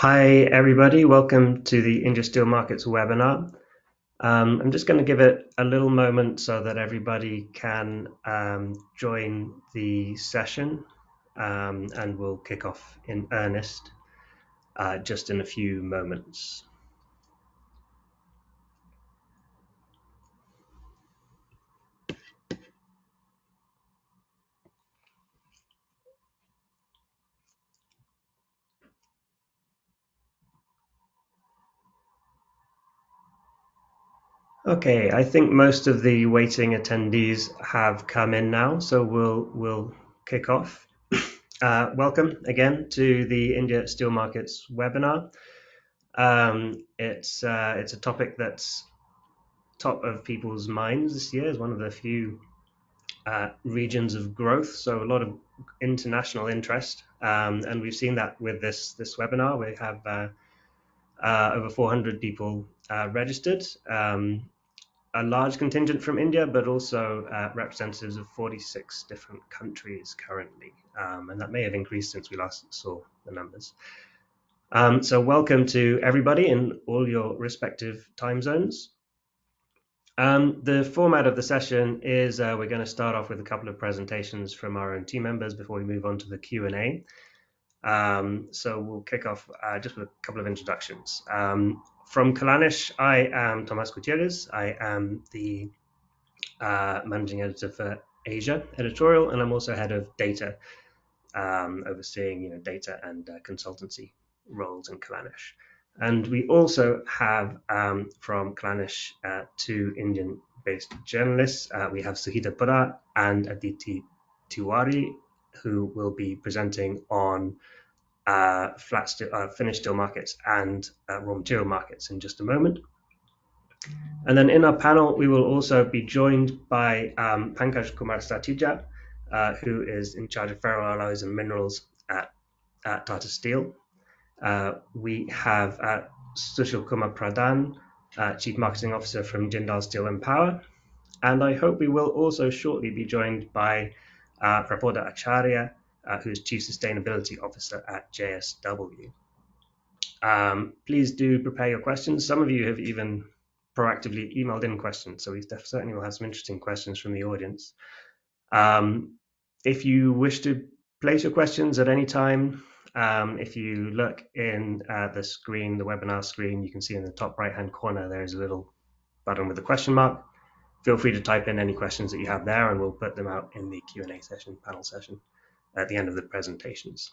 Hi, everybody. Welcome to the India Steel Markets webinar. I'm just going to give it a little moment so that everybody can join the session, and we'll kick off in earnest just in a few moments. Okay, I think most of the waiting attendees have come in now, so we'll kick off. Welcome again to the India Steel Markets webinar. It's a topic that's top of people's minds this year. Is one of the few regions of growth, so a lot of international interest, and we've seen that with this webinar. We have over 400 people registered, a large contingent from India, but also representatives of 46 different countries currently, and that may have increased since we last saw the numbers. So welcome to everybody in all your respective time zones. The format of the session is we're going to start off with a couple of presentations from our own team members before we move on to the Q&A. So we'll kick off just with a couple of introductions. From Kalanish, I am Tomas Gutierrez. I am the managing editor for Asia editorial, and I'm also head of data, overseeing data and consultancy roles in Kalanish. And we also have from Kalanish two Indian-based journalists. We have Suhita Pura and Aditi Tiwari, who will be presenting on finished steel markets and raw material markets in just a moment. And then in our panel, we will also be joined by Pankaj Kumar Satija, who is in charge of ferroalloys and minerals at Tata Steel. We have Sushil Kumar Pradhan, Chief Marketing Officer from Jindal Steel and Power. And I hope we will also shortly be joined by Prapoda Acharya, who's Chief Sustainability Officer at JSW. Please do prepare your questions. Some of you have even proactively emailed in questions, so we certainly will have some interesting questions from the audience. If you wish to place your questions at any time, if you look in the screen, the webinar screen, you can see in the top right-hand corner there is a little button with a question mark. Feel free to type in any questions that you have there, and we'll put them out in the Q&A session, panel session, at the end of the presentations.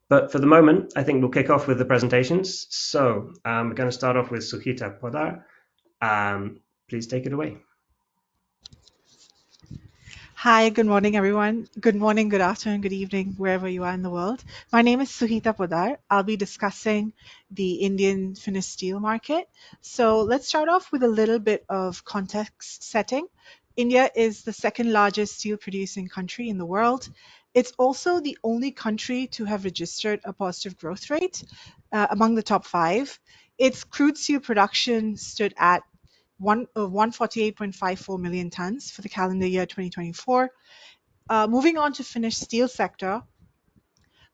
But for the moment, I think we'll kick off with the presentations. So we're going to start off with Suhita Podar. Please take it away. Hi, good morning, everyone. Good morning, good afternoon, good evening, wherever you are in the world. My name is Suhita Podar. I'll be discussing the Indian finished steel market. So let's start off with a little bit of context setting. India is the second largest steel producing country in the world. It's also the only country to have registered a positive growth rate among the top five. Its crude steel production stood at 148.54 million tons for the calendar year 2024. Moving on to finished steel sector,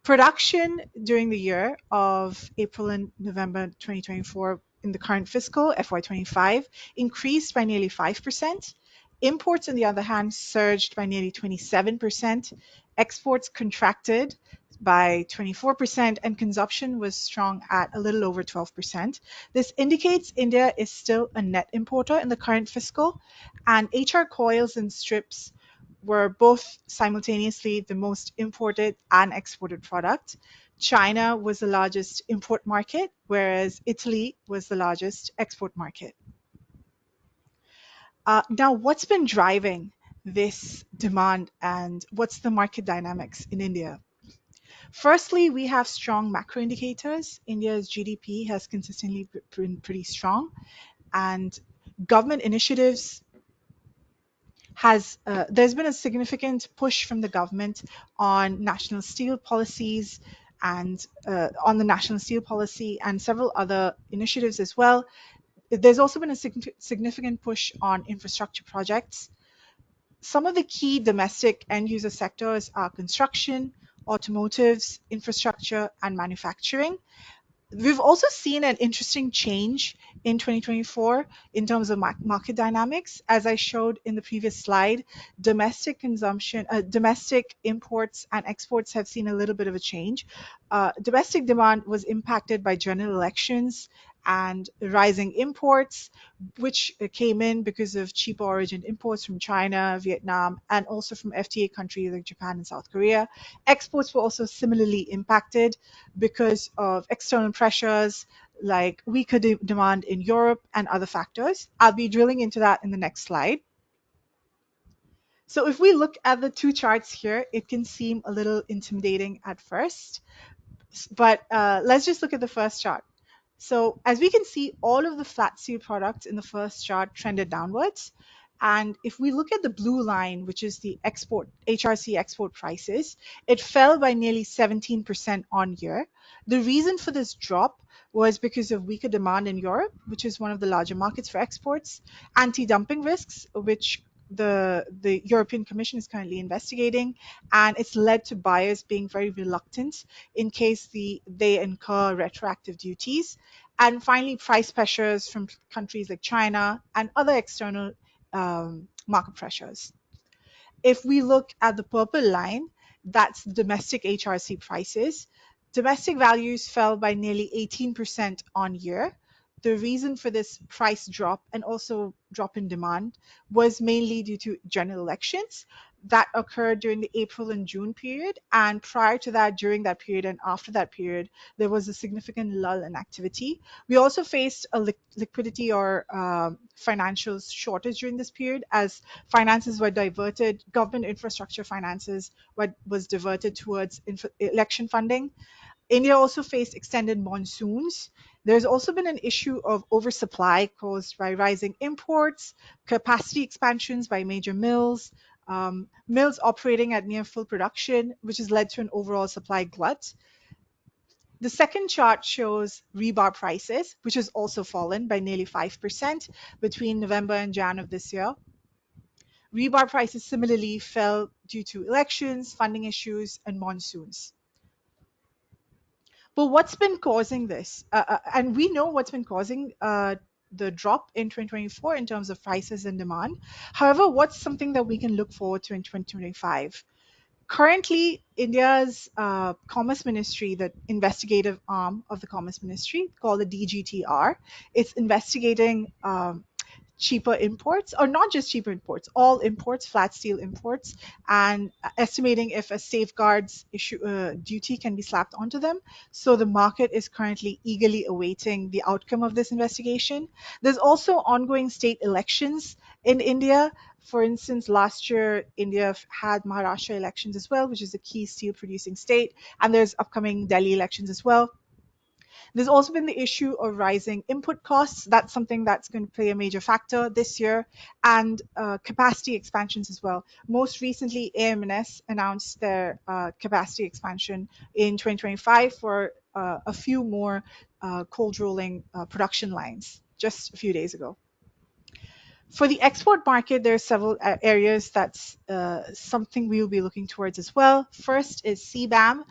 production during the year of April and November 2024 in the current fiscal FY25 increased by nearly 5%. Imports, on the other hand, surged by nearly 27%. Exports contracted by 24%, and consumption was strong at a little over 12%. This indicates India is still a net importer in the current fiscal, and HR coils and strips were both simultaneously the most imported and exported product. China was the largest import market, whereas Italy was the largest export market. Now, what's been driving this demand and what's the market dynamics in India? Firstly, we have strong macro indicators. India's GDP has consistently been pretty strong, and government initiatives there's been a significant push from the government on national steel policies and on the national steel policy and several other initiatives as well. There's also been a significant push on infrastructure projects. Some of the key domestic end user sectors are construction, automotives, infrastructure, and manufacturing. We've also seen an interesting change in 2024 in terms of market dynamics. As I showed in the previous slide, domestic consumption, domestic imports and exports have seen a little bit of a change. Domestic demand was impacted by general elections and rising imports, which came in because of cheaper origin imports from China, Vietnam, and also from FTA countries like Japan and South Korea. Exports were also similarly impacted because of external pressures like weaker demand in Europe and other factors. I'll be drilling into that in the next slide. So if we look at the two charts here, it can seem a little intimidating at first, but let's just look at the first chart. So as we can see, all of the flat steel products in the first chart trended downwards. And if we look at the blue line, which is the export HRC export prices, it fell by nearly 17% on year. The reason for this drop was because of weaker demand in Europe, which is one of the larger markets for exports, anti-dumping risks, which the European Commission is currently investigating, and it's led to buyers being very reluctant in case they incur retroactive duties. And finally, price pressures from countries like China and other external market pressures. If we look at the purple line, that's domestic HRC prices. Domestic values fell by nearly 18% on year. The reason for this price drop and also drop in demand was mainly due to general elections that occurred during the April and June period. And prior to that, during that period and after that period, there was a significant lull in activity. We also faced a liquidity or financial shortage during this period as finances were diverted, government infrastructure finances was diverted towards election funding. India also faced extended monsoons. There's also been an issue of oversupply caused by rising imports, capacity expansions by major mills, mills operating at near full production, which has led to an overall supply glut. The second chart shows rebar prices, which has also fallen by nearly 5% between November and Jan of this year. Rebar prices similarly fell due to elections, funding issues, and monsoons. But what's been causing this? And we know what's been causing the drop in 2024 in terms of prices and demand. However, what's something that we can look forward to in 2025? Currently, India's Commerce Ministry, the investigative arm of the Commerce Ministry, called the DGTR, is investigating cheaper imports, or not just cheaper imports, all imports, flat steel imports, and estimating if a safeguards issue duty can be slapped onto them. So the market is currently eagerly awaiting the outcome of this investigation. There's also ongoing state elections in India. For instance, last year, India had Maharashtra elections as well, which is a key steel producing state, and there's upcoming Delhi elections as well. There's also been the issue of rising input costs. That's something that's going to play a major factor this year, and capacity expansions as well. Most recently, AM/NS announced their capacity expansion in 2025 for a few more cold rolling production lines just a few days ago. For the export market, there are several areas that's something we will be looking towards as well. First is CBAM,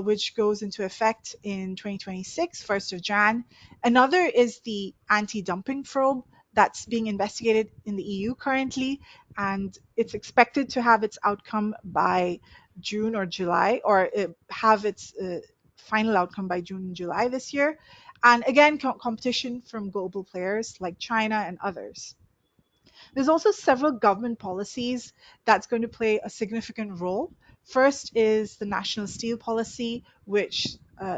which goes into effect in 2026, 1st of Jan. Another is the anti-dumping probe that's being investigated in the EU currently, and it's expected to have its outcome by June or July, or have its final outcome by June and July this year. And again, competition from global players like China and others. There's also several government policies that's going to play a significant role. First is the National Steel Policy, which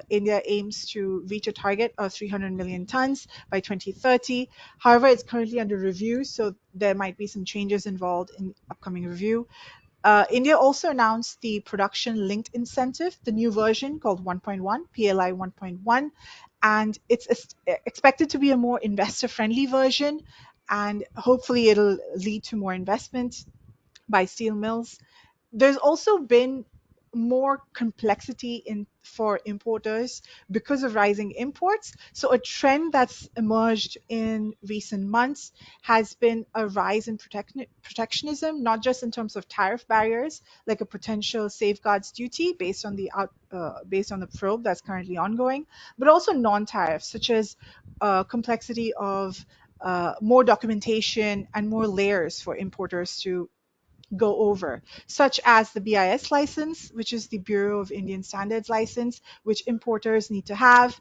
India aims to reach a target of 300 million tons by 2030. However, it's currently under review, so there might be some changes involved in upcoming review. India also announced the production linked incentive, the new version called 1.1, PLI 1.1, and it's expected to be a more investor friendly version, and hopefully it'll lead to more investment by steel mills. There's also been more complexity in for importers because of rising imports. So a trend that's emerged in recent months has been a rise in protectionism, not just in terms of tariff barriers, like a potential safeguards duty based on the probe that's currently ongoing, but also non-tariffs, such as complexity of more documentation and more layers for importers to go over, such as the BIS license, which is the Bureau of Indian Standards license, which importers need to have,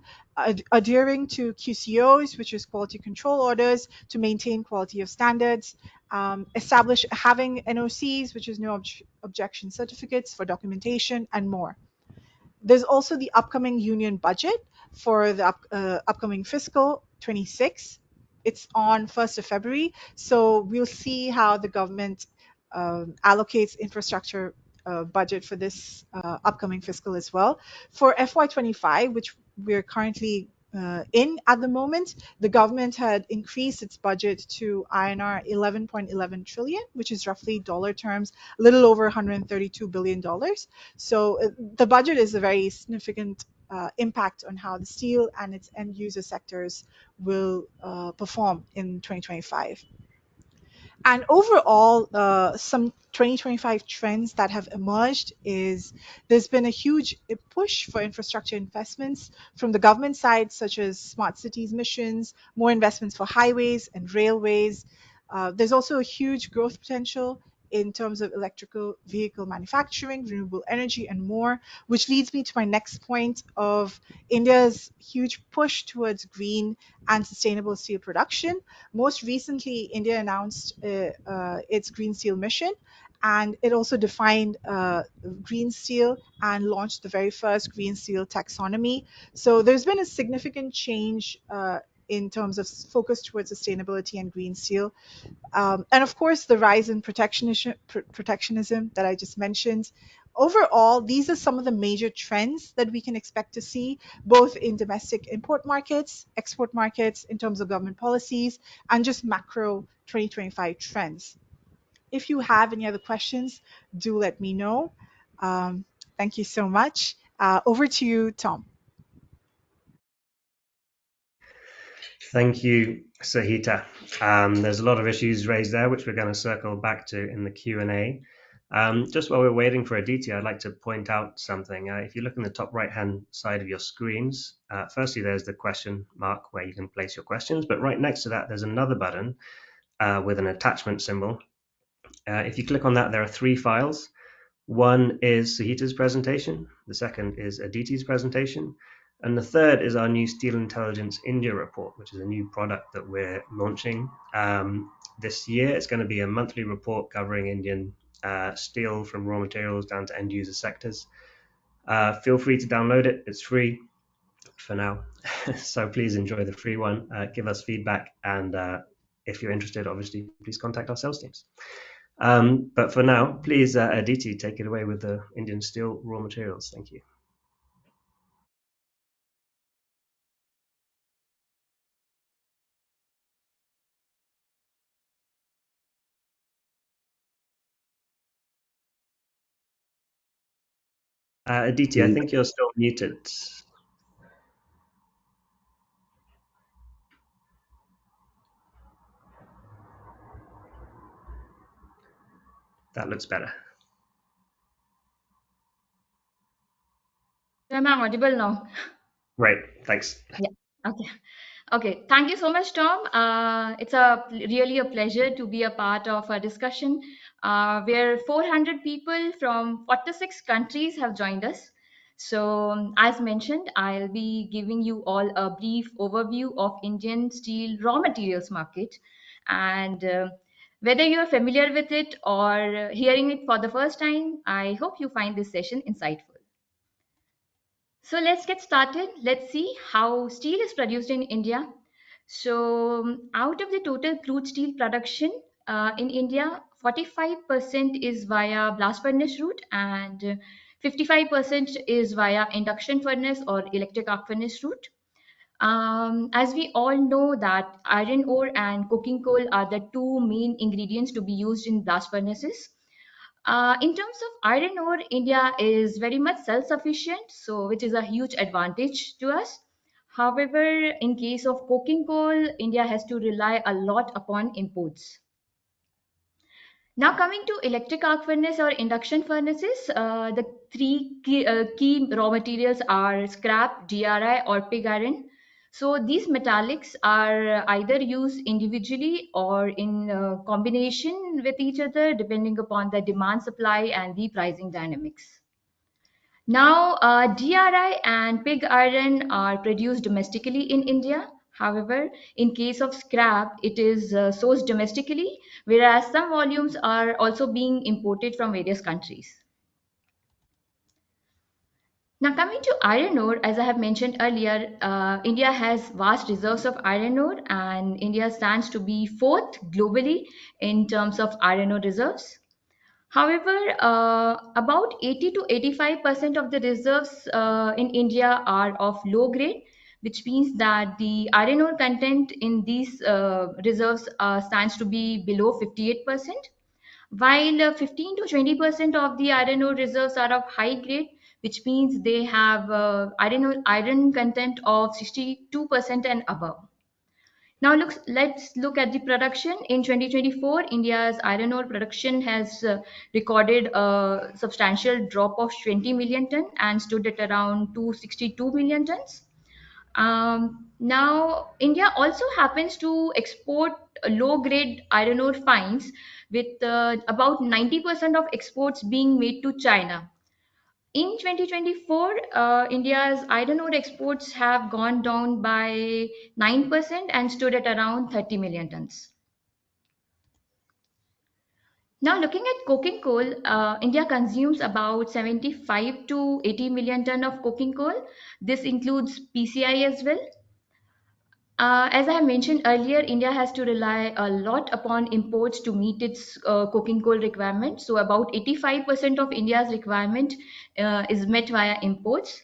adhering to QCOs, which is quality control orders, to maintain quality of standards, establish having NOCs, which is no objection certificates for documentation, and more. There's also the upcoming union budget for the upcoming fiscal 26. It's on 1st of February. So we'll see how the government allocates infrastructure budget for this upcoming fiscal as well. For FY25, which we're currently in at the moment, the government had increased its budget to INR 11.11 trillion, which is roughly dollar terms, a little over $132 billion. So the budget is a very significant impact on how the steel and its end user sectors will perform in 2025. And overall, some 2025 trends that have emerged is there's been a huge push for infrastructure investments from the government side, such as smart cities missions, more investments for highways and railways. There's also a huge growth potential in terms of electrical vehicle manufacturing, renewable energy, and more, which leads me to my next point of India's huge push towards green and sustainable steel production. Most recently, India announced its green steel mission, and it also defined green steel and launched the very first green steel taxonomy. So there's been a significant change in terms of focus towards sustainability and green steel. And of course, the rise in protectionism that I just mentioned. Overall, these are some of the major trends that we can expect to see, both in domestic import markets, export markets, in terms of government policies, and just macro 2025 trends. If you have any other questions, do let me know. Um, Thank you so much. Over to you, Tom. Thank you, Sahita. There's a lot of issues raised there, which we're going to circle back to in the Q&A. Just while we're waiting for Aditi, I'd like to point out something. If you look in the top right-hand side of your screens, firstly, there's the question mark where you can place your questions, but right next to that, there's another button with an attachment symbol. If you click on that, there are three files. One is Sahita's presentation, the second is Aditi's presentation, and the third is our new Steel Intelligence India report, which is a new product that we're launching this year. It's going to be a monthly report covering Indian steel from raw materials down to end user sectors. Feel free to download it. It's free for now. So please enjoy the free one. Give us feedback. And if you're interested, obviously, please contact our sales teams. But for now, please, Aditi, take it away with the Indian steel raw materials. Thank you. Aditi, I think you're still muted. That looks better. Am I audible now? Great, thanks. Yeah. Okay. Okay. Thank you so much, Tom. It's a really a pleasure to be a part of a discussion where 400 people from 46 countries have joined us. So, as mentioned, I'll be giving you all a brief overview of Indian steel raw materials market, and whether you are familiar with it or hearing it for the first time, I hope you find this session insightful. So let's get started. Let's see how steel is produced in India. So out of the total crude steel production in India, 45% is via blast furnace route and 55% is via induction furnace or electric arc furnace route. As we all know that iron ore and coking coal are the two main ingredients to be used in blast furnaces. In terms of iron ore, India is very much self-sufficient, so which is a huge advantage to us. However, in case of coking coal, India has to rely a lot upon imports. Now coming to electric arc furnace or induction furnaces, the three key raw materials are scrap, DRI or pig iron. So these metallics are either used individually or in combination with each other depending upon the demand supply and the pricing dynamics. Now, DRI and pig iron are produced domestically in India. However, in case of scrap, it is sourced domestically, whereas some volumes are also being imported from various countries. Now, coming to iron ore, as I have mentioned earlier, India has vast reserves of iron ore, and India stands to be fourth globally in terms of iron ore reserves. However, about 80 to 85% of the reserves in India are of low grade, which means that the iron ore content in these reserves stands to be below 58%, while 15 to 20% of the iron ore reserves are of high grade, which means they have iron content of 62% and above. Now let's look at the production. In 2024, India's iron ore production has recorded a substantial drop of 20 million ton and stood at around 262 million tons. Now, India also happens to export low-grade iron ore fines, with about 90% of exports being made to China. In 2024, India's iron ore exports have gone down by 9% and stood at around 30 million tons. Now, looking at coking coal, India consumes about 75 to 80 million ton of coking coal. This includes PCI as well. As I mentioned earlier, India has to rely a lot upon imports to meet its coking coal requirement. So, about 85% of India's requirement is met via imports.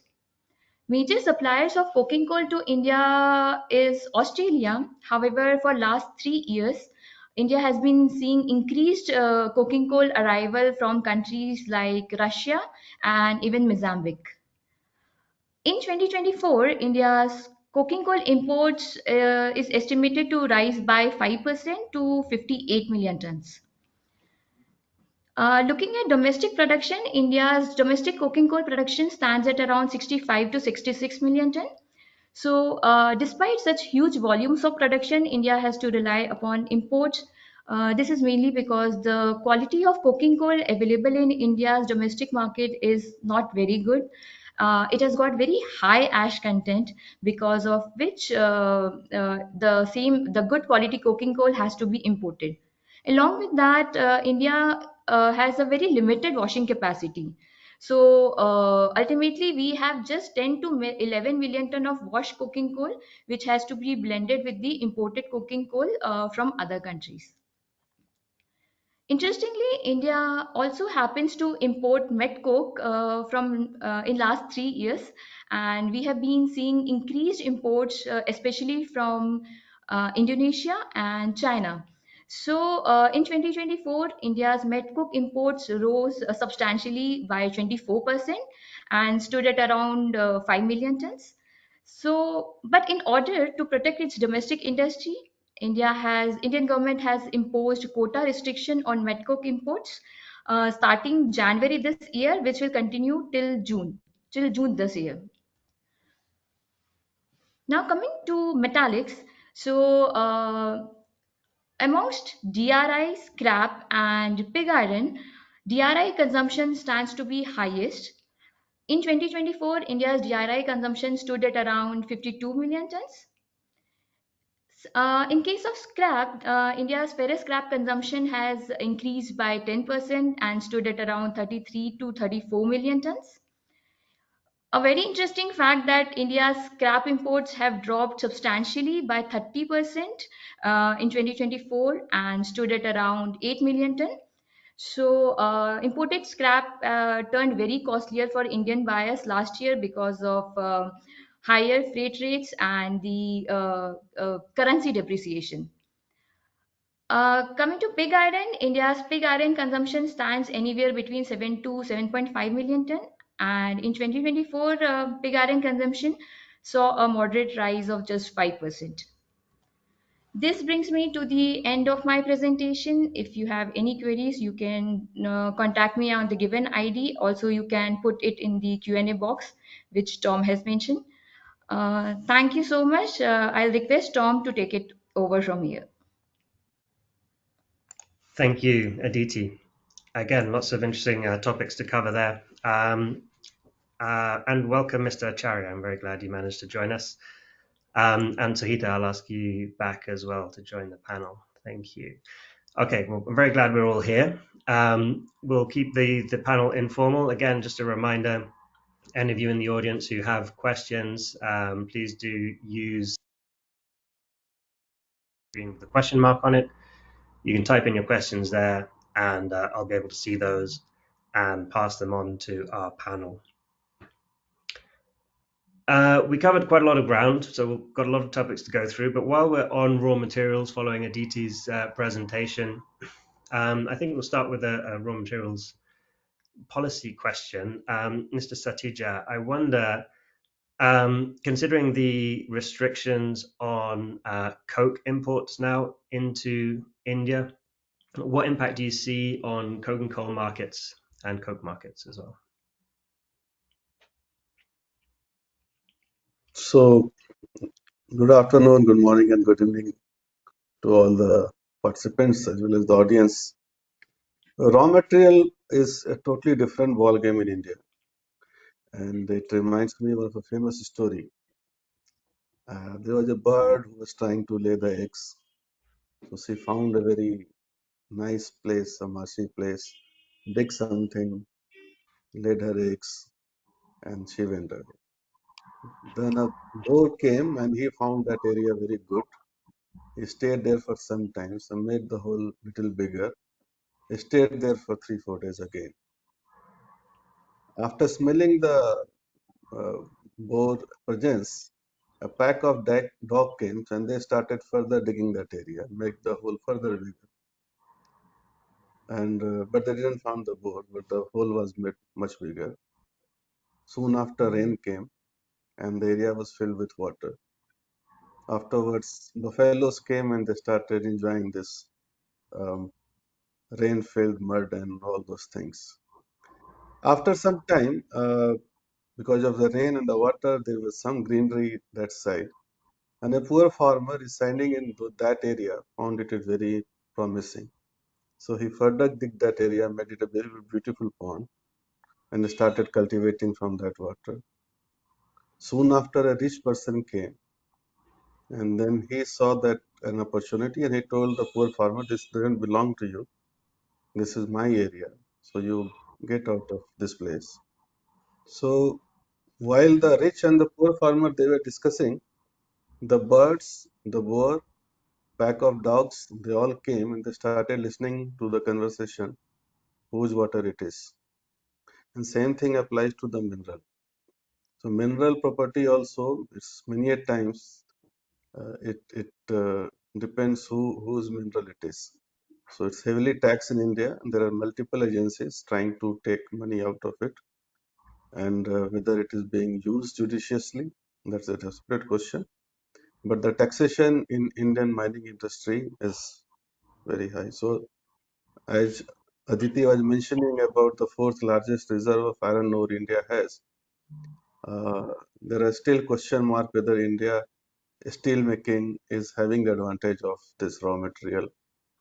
Major suppliers of coking coal to India is Australia. However, for last 3 years, India has been seeing increased coking coal arrival from countries like Russia and even Mozambique. In 2024, India's coking coal imports is estimated to rise by 5% to 58 million tons. Looking at domestic production, India's domestic coking coal production stands at around 65 to 66 million ton. So, despite such huge volumes of production, India has to rely upon imports. This is mainly because the quality of coking coal available in India's domestic market is not very good. It has got very high ash content, because of which the good quality coking coal has to be imported. Along with that, India has a very limited washing capacity. So ultimately, we have just 10 to 11 million ton of washed coking coal, which has to be blended with the imported coking coal from other countries. Interestingly, India also happens to import met coke from in last 3 years, and we have been seeing increased imports, especially from Indonesia and China. So, in 2024, India's met coke imports rose substantially by 24% and stood at around 5 million tons. So, but in order to protect its domestic industry, Indian government has imposed quota restriction on met coke imports starting January this year, which will continue till June this year. Now coming to metallics, so amongst DRI, scrap, and pig iron, DRI consumption stands to be highest. In 2024, India's DRI consumption stood at around 52 million tons. In case of scrap, India's ferrous scrap consumption has increased by 10% and stood at around 33 to 34 million tons. A very interesting fact that India's scrap imports have dropped substantially by 30% in 2024 and stood at around 8 million ton. So, imported scrap turned very costlier for Indian buyers last year because of higher freight rates and the currency depreciation. Coming to pig iron, India's pig iron consumption stands anywhere between 7 to 7.5 million ton. And in 2024, pig iron consumption saw a moderate rise of just 5%. This brings me to the end of my presentation. If you have any queries, you can contact me on the given ID. Also, you can put it in the Q&A box, which Tom has mentioned. Thank you so much. I'll request Tom to take it over from here. Thank you, Aditi. Again, lots of interesting topics to cover there. And welcome, Mr. Acharya. I'm very glad you managed to join us. And Sahita, I'll ask you back as well to join the panel. Thank you. Okay, well, I'm very glad we're all here. We'll keep the panel informal. Again, just a reminder, any of you in the audience who have questions, please do use the question mark on it. You can type in your questions there, and I'll be able to see those and pass them on to our panel. We covered quite a lot of ground, so we've got a lot of topics to go through. But while we're on raw materials, following Aditi's presentation, I think we'll start with a raw materials policy question. Mr. Satija, I wonder, considering the restrictions on coke imports now into India, what impact do you see on coke and coal markets and coke markets as well? So, good afternoon, good morning, and good evening to all the participants as well as the audience. Raw material is a totally different ball game in India, and it reminds me of a famous story. There was a bird who was trying to lay the eggs, so she found a very nice place, a marshy place, dig something, laid her eggs, and she went away. Then a boar came and he found that area very good. He stayed there for some time, so made the hole little bigger. He stayed there for 3-4 days again. After smelling the boar presence, a pack of dog came and they started further digging that area, make the hole further bigger. And but they didn't find the boar, but the hole was made much bigger. Soon after, rain came, and the area was filled with water. Afterwards, buffaloes came and they started enjoying this rain-filled mud and all those things. After some time, because of the rain and the water, there was some greenery that side. And a poor farmer residing in that area found it very promising. So he further digged that area, made it a very beautiful pond, and started cultivating from that water. Soon after, a rich person came, and then he saw that an opportunity, and he told the poor farmer, "This doesn't belong to you. This is my area. So you get out of this place." So while the rich and the poor farmer they were discussing, the birds, the boar, pack of dogs, they all came and they started listening to the conversation, whose water it is. And same thing applies to the mineral. So mineral property also, it's many a times it depends whose mineral it is. So it's heavily taxed in India, and there are multiple agencies trying to take money out of it. And whether it is being used judiciously, that's a separate question. But the taxation in Indian mining industry is very high. So as Aditi was mentioning about the fourth largest reserve of iron ore India has, there are still question mark whether India steel making is having the advantage of this raw material,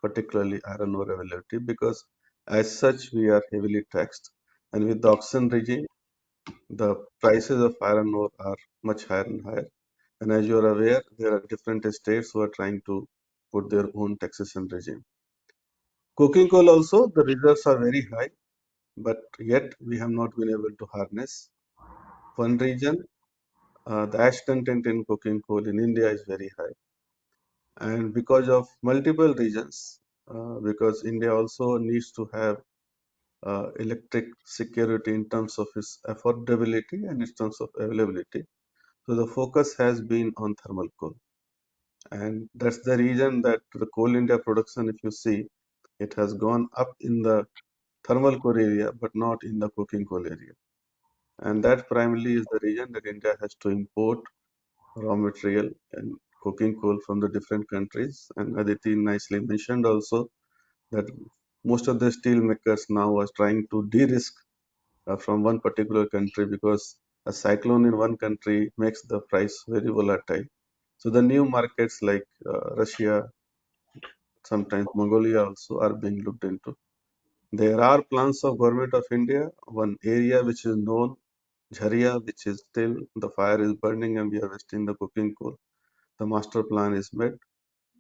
particularly iron ore availability, because as such we are heavily taxed, and with the auction regime, the prices of iron ore are much higher and higher. And as you are aware, there are different states who are trying to put their own taxation regime. Coking coal also, the reserves are very high, but yet we have not been able to harness. One region, the ash content in coking coal in India is very high. And because of multiple reasons, because India also needs to have electric security in terms of its affordability and in terms of availability. So the focus has been on thermal coal. And that's the reason that the Coal India production, if you see, it has gone up in the thermal coal area, but not in the coking coal area. And that primarily is the reason that India has to import raw material and coking coal from the different countries. And Aditi nicely mentioned also that most of the steel makers now are trying to de-risk from one particular country, because a cyclone in one country makes the price very volatile. So the new markets like Russia, sometimes Mongolia also are being looked into. There are plans of Government of India. One area which is known, Jharia, which is still the fire is burning and we are wasting the coking coal. The master plan is made.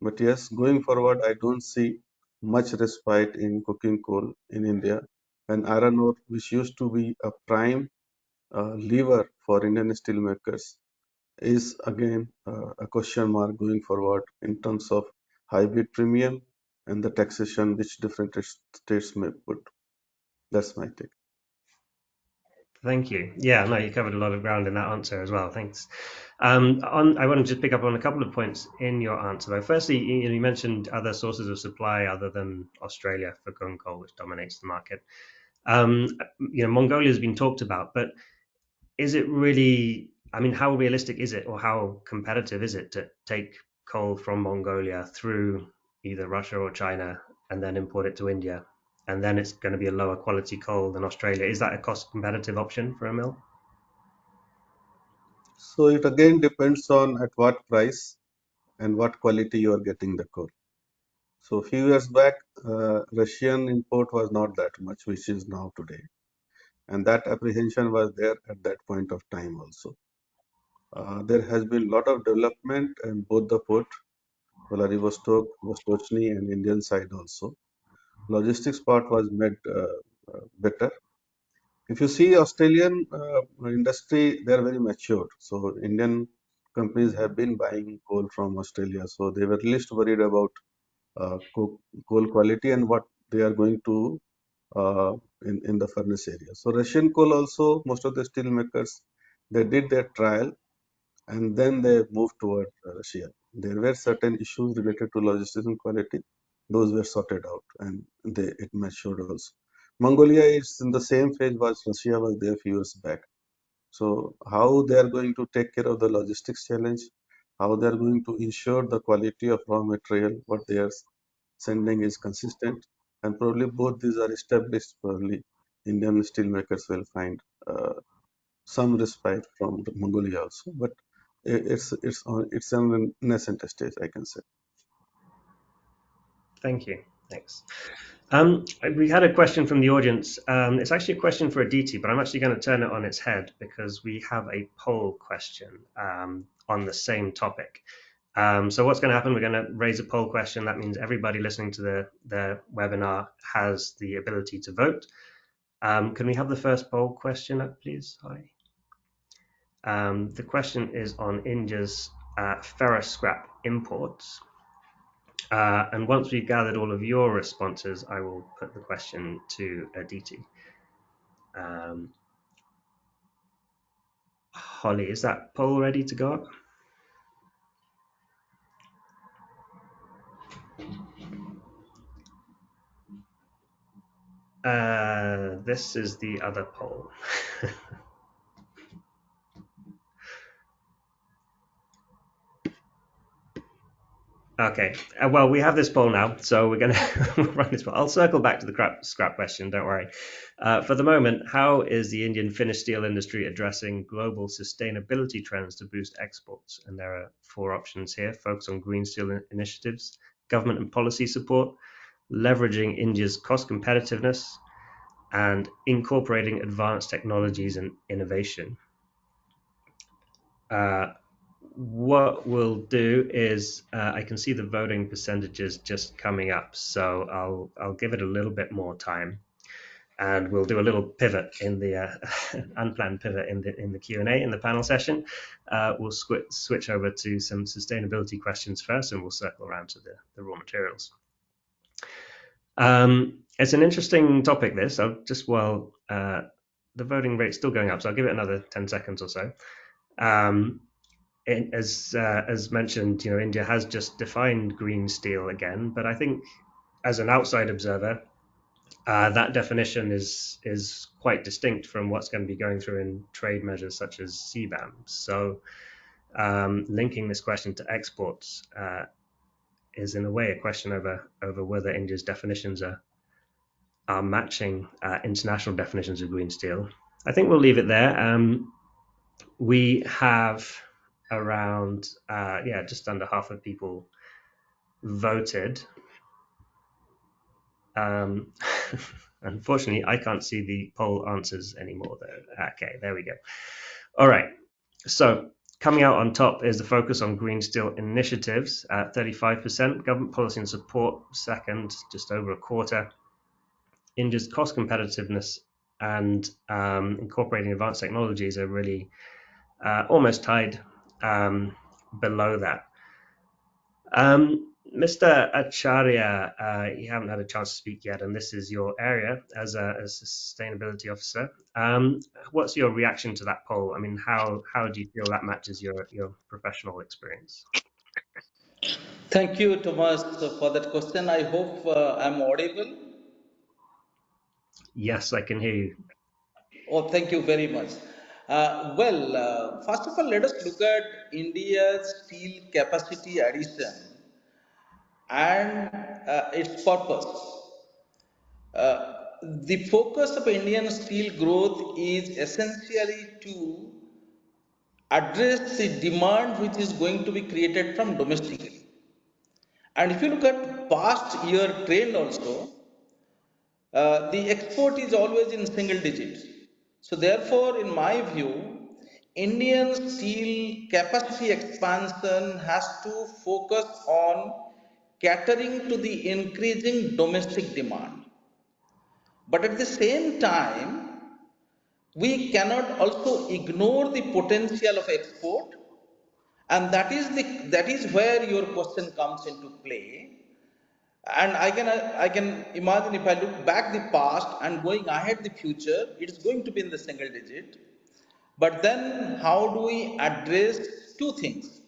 But yes, going forward, I don't see much respite in coking coal in India. And iron ore, which used to be a prime lever for Indian steel makers, is again a question mark going forward in terms of hybrid premium and the taxation which different states may put. That's my take. Thank you. Yeah, no, you covered a lot of ground in that answer as well. Thanks. I want to just pick up on a couple of points in your answer, though. Firstly, you mentioned other sources of supply other than Australia for coking coal, which dominates the market. Mongolia has been talked about, but is it really? I mean, how realistic is it, or how competitive is it to take coal from Mongolia through either Russia or China and then import it to India? And then it's going to be a lower quality coal than Australia. Is that a cost competitive option for a mill? So it again depends on at what price and what quality you are getting the coal. So a few years back, Russian import was not that much, which is now today. And that apprehension was there at that point of time also. There has been a lot of development in both the port, Vladivostok, Vostochny, and Indian side also. Logistics part was made better. If you see Australian industry, they are very matured. So Indian companies have been buying coal from Australia. So they were least worried about coal quality and what they are going to uh, in the furnace area. So Russian coal also, most of the steel makers, they did their trial and then they moved toward Russia. There were certain issues related to logistics and quality. Those were sorted out and it matured also. Mongolia is in the same phase as Russia was there a few years back. So how they are going to take care of the logistics challenge, how they are going to ensure the quality of raw material, what they are sending is consistent, and probably both these are established. Probably Indian steelmakers will find some respite from the Mongolia also, but it's on a nascent stage, I can say. Thank you. Thanks. We had a question from the audience. It's actually a question for Aditi, but I'm actually going to turn it on its head because we have a poll question on the same topic. So what's going to happen, we're going to raise a poll question. That means everybody listening to the webinar has the ability to vote. Can we have the first poll question up, please? Hi. The question is on India's ferrous scrap imports. And once we've gathered all of your responses, I will put the question to Aditi. Holly, is that poll ready to go up? This is the other poll. Okay, well, we have this poll now, so we're going to run this poll. I'll circle back to the scrap question, don't worry. For the moment, how is the Indian finished steel industry addressing global sustainability trends to boost exports? And there are 4 options here: focus on green steel initiatives, government and policy support, leveraging India's cost competitiveness, and incorporating advanced technologies and innovation. What we'll do is I can see the voting percentages just coming up, so I'll give it a little bit more time, and we'll do a little pivot in the unplanned pivot in the Q&A in the panel session. We'll switch over to some sustainability questions first, and we'll circle around to the raw materials. It's an interesting topic, this. The voting rate's still going up, so I'll give it another 10 seconds or so. as mentioned, India has just defined green steel again, but I think as an outside observer, that definition is quite distinct from what's going to be going through in trade measures such as CBAM. So linking this question to exports is in a way a question over whether India's definitions are matching international definitions of green steel. I think we'll leave it there. We have around just under half of people voted. Unfortunately, I can't see the poll answers anymore, though. Okay, there we go. All right. So coming out on top is the focus on green steel initiatives at 35%, government policy and support second, just over a quarter. India's cost competitiveness and incorporating advanced technologies are really almost tied below that. Mr. Acharya, you haven't had a chance to speak yet, and this is your area as a sustainability officer. What's your reaction to that poll? I mean, how do you feel that matches your professional experience? Thank you, Thomas, for that question. I hope I'm audible. Yes, I can hear you. Oh, thank you very much. First of all, let us look at India's steel capacity addition and its purpose. The focus of Indian steel growth is essentially to address the demand which is going to be created from domestically. And if you look at past year trend also, the export is always in single digits. So therefore, in my view, Indian steel capacity expansion has to focus on catering to the increasing domestic demand. But at the same time, we cannot also ignore the potential of export, and that is where your question comes into play. And I can imagine, if I look back the past and going ahead the future, it's going to be in the single digit. But then how do we address two things?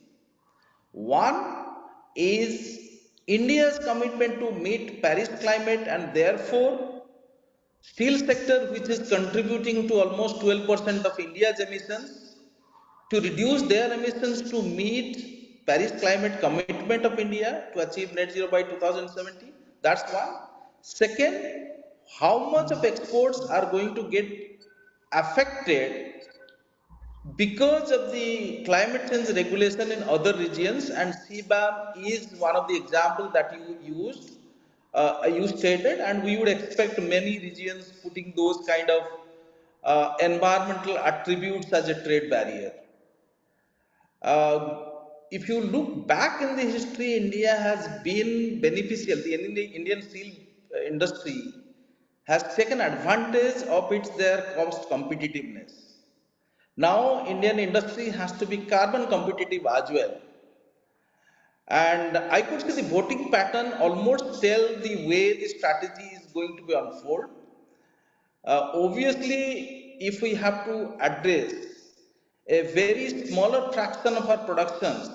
One is India's commitment to meet Paris climate, and therefore steel sector, which is contributing to almost 12% of India's emissions, to reduce their emissions to meet Paris climate commitment of India to achieve net zero by 2070. That's one. Second, how much of exports are going to get affected because of the climate change regulation in other regions, and CBAM is one of the examples that you stated, and we would expect many regions putting those kind of environmental attributes as a trade barrier. Uh, if you look back in the history, India has been beneficial. The Indian steel industry has taken advantage of their cost competitiveness. Now, Indian industry has to be carbon competitive as well. And I could see the voting pattern almost tell the way the strategy is going to be unfold. Obviously, if we have to address a very smaller fraction of our productions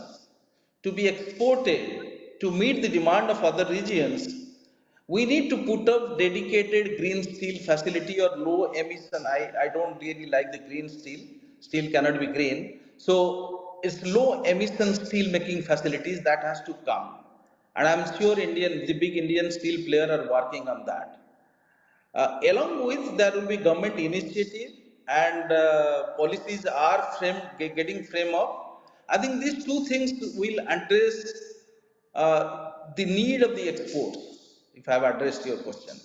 to be exported to meet the demand of other regions, we need to put up dedicated green steel facility or low emission. I don't really like the green steel. Steel cannot be green. So it's low emission steel making facilities that has to come. And I'm sure the big Indian steel player are working on that. Along with, there will be government initiative, and policies are getting framed up. I think these two things will address the need of the exports, if I have addressed your question.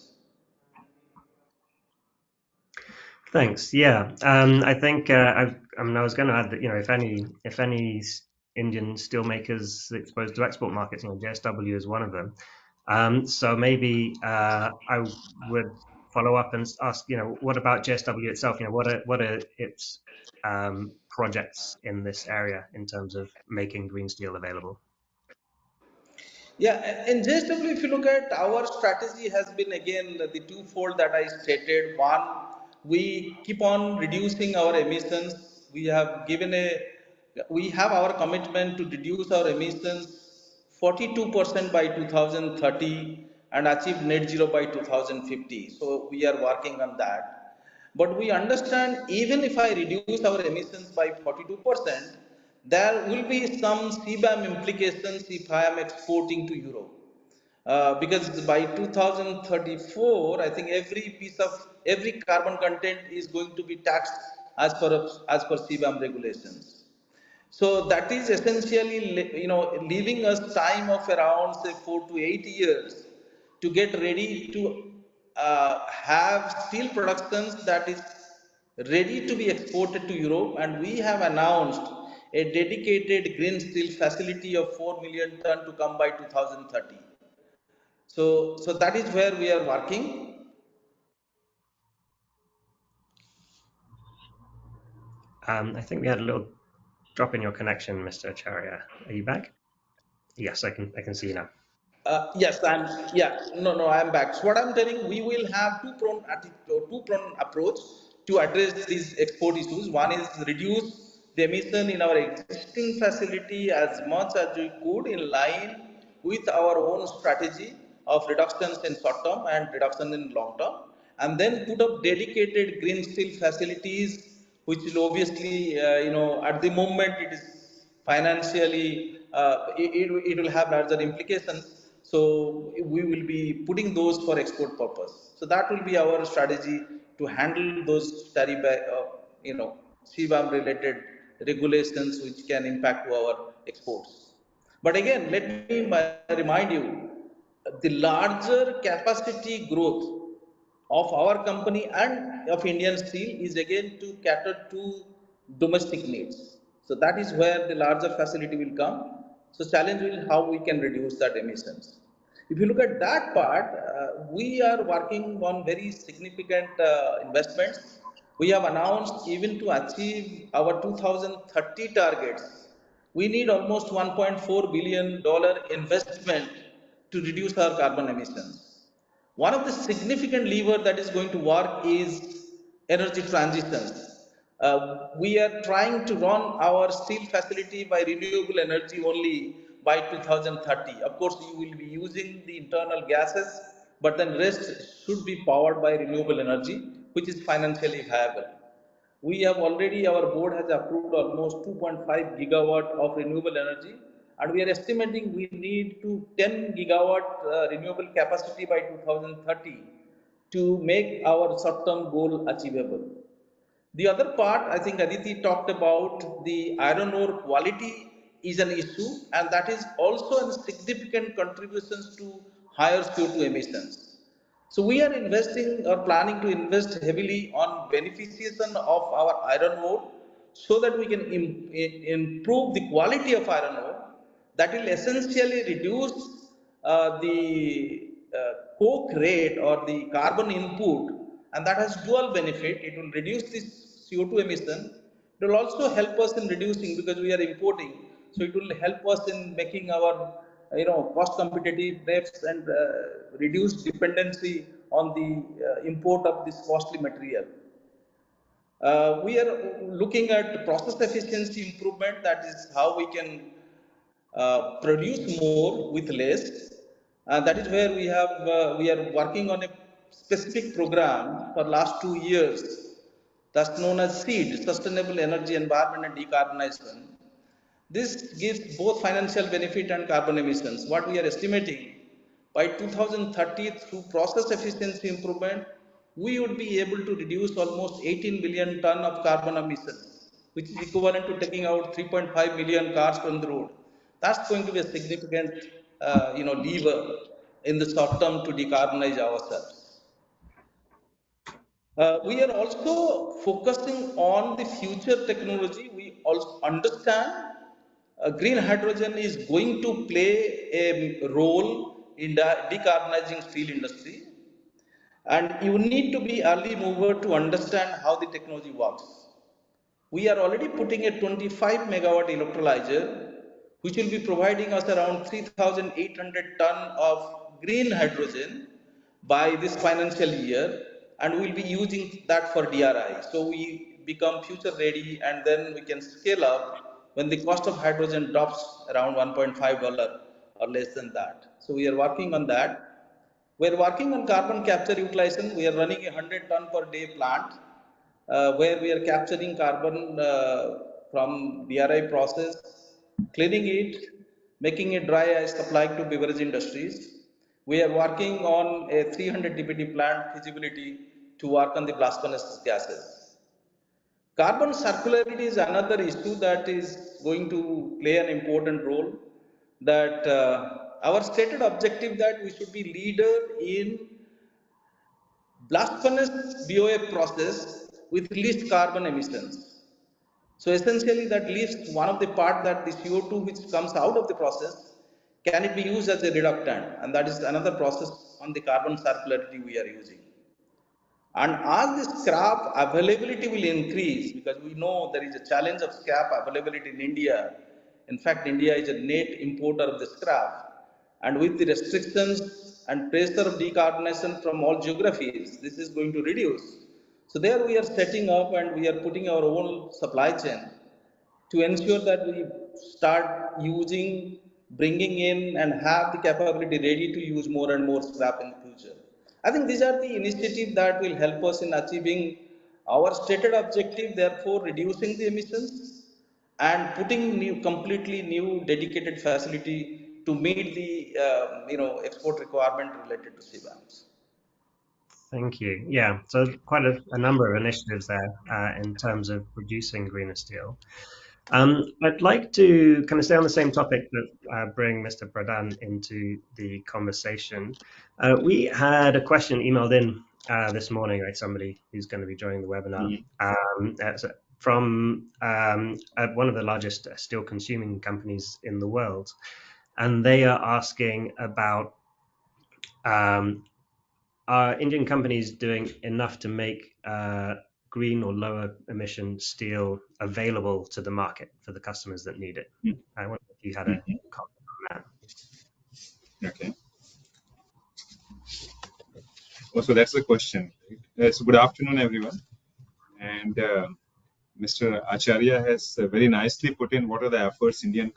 Thanks. Yeah, I think I was going to add that if any Indian steelmakers exposed to export markets, JSW is one of them. So maybe I would follow up and ask, what about JSW itself? What are its projects in this area in terms of making green steel available? Yeah, in JSW, if you look at our strategy, has been again the twofold that I stated. One, we keep on reducing our emissions. We have given a We have our commitment to reduce our emissions 42% by 2030 and achieve net zero by 2050. So we are working on that. But we understand even if I reduce our emissions by 42%, there will be some CBAM implications if I am exporting to Europe. Because by 2034, I think every carbon content is going to be taxed as per CBAM regulations. So that is essentially, leaving us time of around say 4 to 8 years to get ready to have steel productions that is ready to be exported to Europe, and we have announced a dedicated green steel facility of 4 million ton to come by 2030. So that is where we are working. I think we had a little drop in your connection, Mr. Acharya. Are you back? Yes, I can see you now. Yes, I'm back. So what I'm telling, we will have two-pronged approach to address these export issues. One is reduce the emission in our existing facility as much as we could in line with our own strategy of reductions in short term and reduction in long term, and then put up dedicated green steel facilities, which will obviously, at the moment it is financially, it will have larger implications. So we will be putting those for export purpose. So that will be our strategy to handle those tariff, CBAM related regulations which can impact to our exports. But again, let me remind you, the larger capacity growth of our company and of Indian Steel is again to cater to domestic needs. So that is where the larger facility will come. So challenge will how we can reduce that emissions. If you look at that part, we are working on very significant investments. We have announced even to achieve our 2030 targets, we need almost $1.4 billion investment to reduce our carbon emissions. One of the significant lever that is going to work is energy transitions. We are trying to run our steel facility by renewable energy only by 2030. Of course, you will be using the internal gases, but then rest should be powered by renewable energy, which is financially viable. We have already, our board has approved almost 2.5 gigawatt of renewable energy, and we are estimating we need to 10 gigawatt renewable capacity by 2030 to make our short-term goal achievable. The other part, I think Aditi talked about the iron ore quality is an issue, and that is also a significant contribution to higher CO2 emissions. So we are investing or planning to invest heavily on beneficiation of our iron ore so that we can improve the quality of iron ore. That will essentially reduce the coke rate or the carbon input, and that has dual benefit. It will reduce the CO2 emission. It will also help us in reducing because we are importing. So it will help us in making our cost competitiveness and reduce dependency on the import of this costly material. We are looking at process efficiency improvement. That is how we can produce more with less. That is where we are working on a specific program for last 2 years. That's known as SEED, Sustainable Energy, Environment and Decarbonization. This gives both financial benefit and carbon emissions. What we are estimating by 2030 through process efficiency improvement, we would be able to reduce almost 18 billion ton of carbon emissions, which is equivalent to taking out 3.5 million cars from the road. That's going to be a significant, lever in the short term to decarbonize ourselves. We are also focusing on the future technology. We also understand green hydrogen is going to play a role in the decarbonizing steel industry, and you need to be early mover to understand how the technology works. We are already putting a 25 megawatt electrolyzer, which will be providing us around 3,800 ton of green hydrogen by this financial year, and we will be using that for DRI. So we become future ready, and then we can scale up when the cost of hydrogen drops around $1.5 or less than that. So we are working on that. We are working on carbon capture utilization. We are running a 100 ton per day plant where we are capturing carbon from DRI process, cleaning it, making it dry as supplying to beverage industries. We are working on a 300 dpt plant feasibility to work on the blast furnace gases. Carbon circularity is another issue that is going to play an important role. That our stated objective that we should be leader in blast furnace BOF process with least carbon emissions. So essentially that leaves one of the part that the CO2 which comes out of the process, can it be used as a reductant? And that is another process on the carbon circularity we are using. And as the scrap availability will increase, because we know there is a challenge of scrap availability in India. In fact, India is a net importer of the scrap. And with the restrictions and pressure of decarbonization from all geographies, this is going to reduce. So there we are setting up and we are putting our own supply chain to ensure that we start using, bringing in, and have the capability ready to use more and more scrap in the future. I think these are the initiatives that will help us in achieving our stated objective, therefore reducing the emissions and putting completely new dedicated facility to meet the export requirement related to CBAMs. Thank you. Yeah, so quite a number of initiatives there in terms of producing greener steel. I'd like to kind of stay on the same topic, but bring Mr. Pradhan into the conversation. We had a question emailed in this morning, right? Somebody who's going to be joining the webinar from one of the largest steel consuming companies in the world. And they are asking about are Indian companies doing enough to make green or lower emission steel available to the market for the customers that need it? I wonder if you had a comment on that. Okay. So that's the question. So good afternoon, everyone. And Mr. Acharya has very nicely put in what are the efforts Indian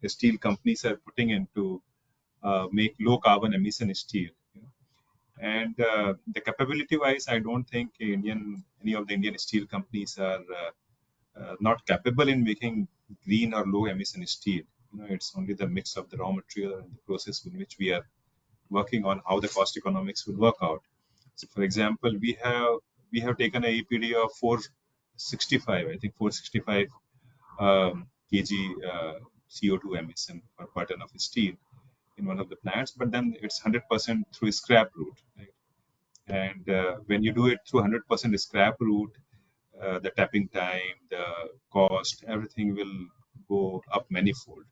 steel companies are putting in to make low carbon emission steel. And the capability wise, I don't think any of the Indian steel companies are not capable in making green or low emission steel. It's only the mix of the raw material and the process in which we are working on how the cost economics will work out. So, for example, we have taken a EPD of 465, I think 465 kg CO2 emission per ton of steel in one of the plants, but then it's 100% through scrap route, right? And when you do it through 100% scrap route, the tapping time, the cost, everything will go up manifold.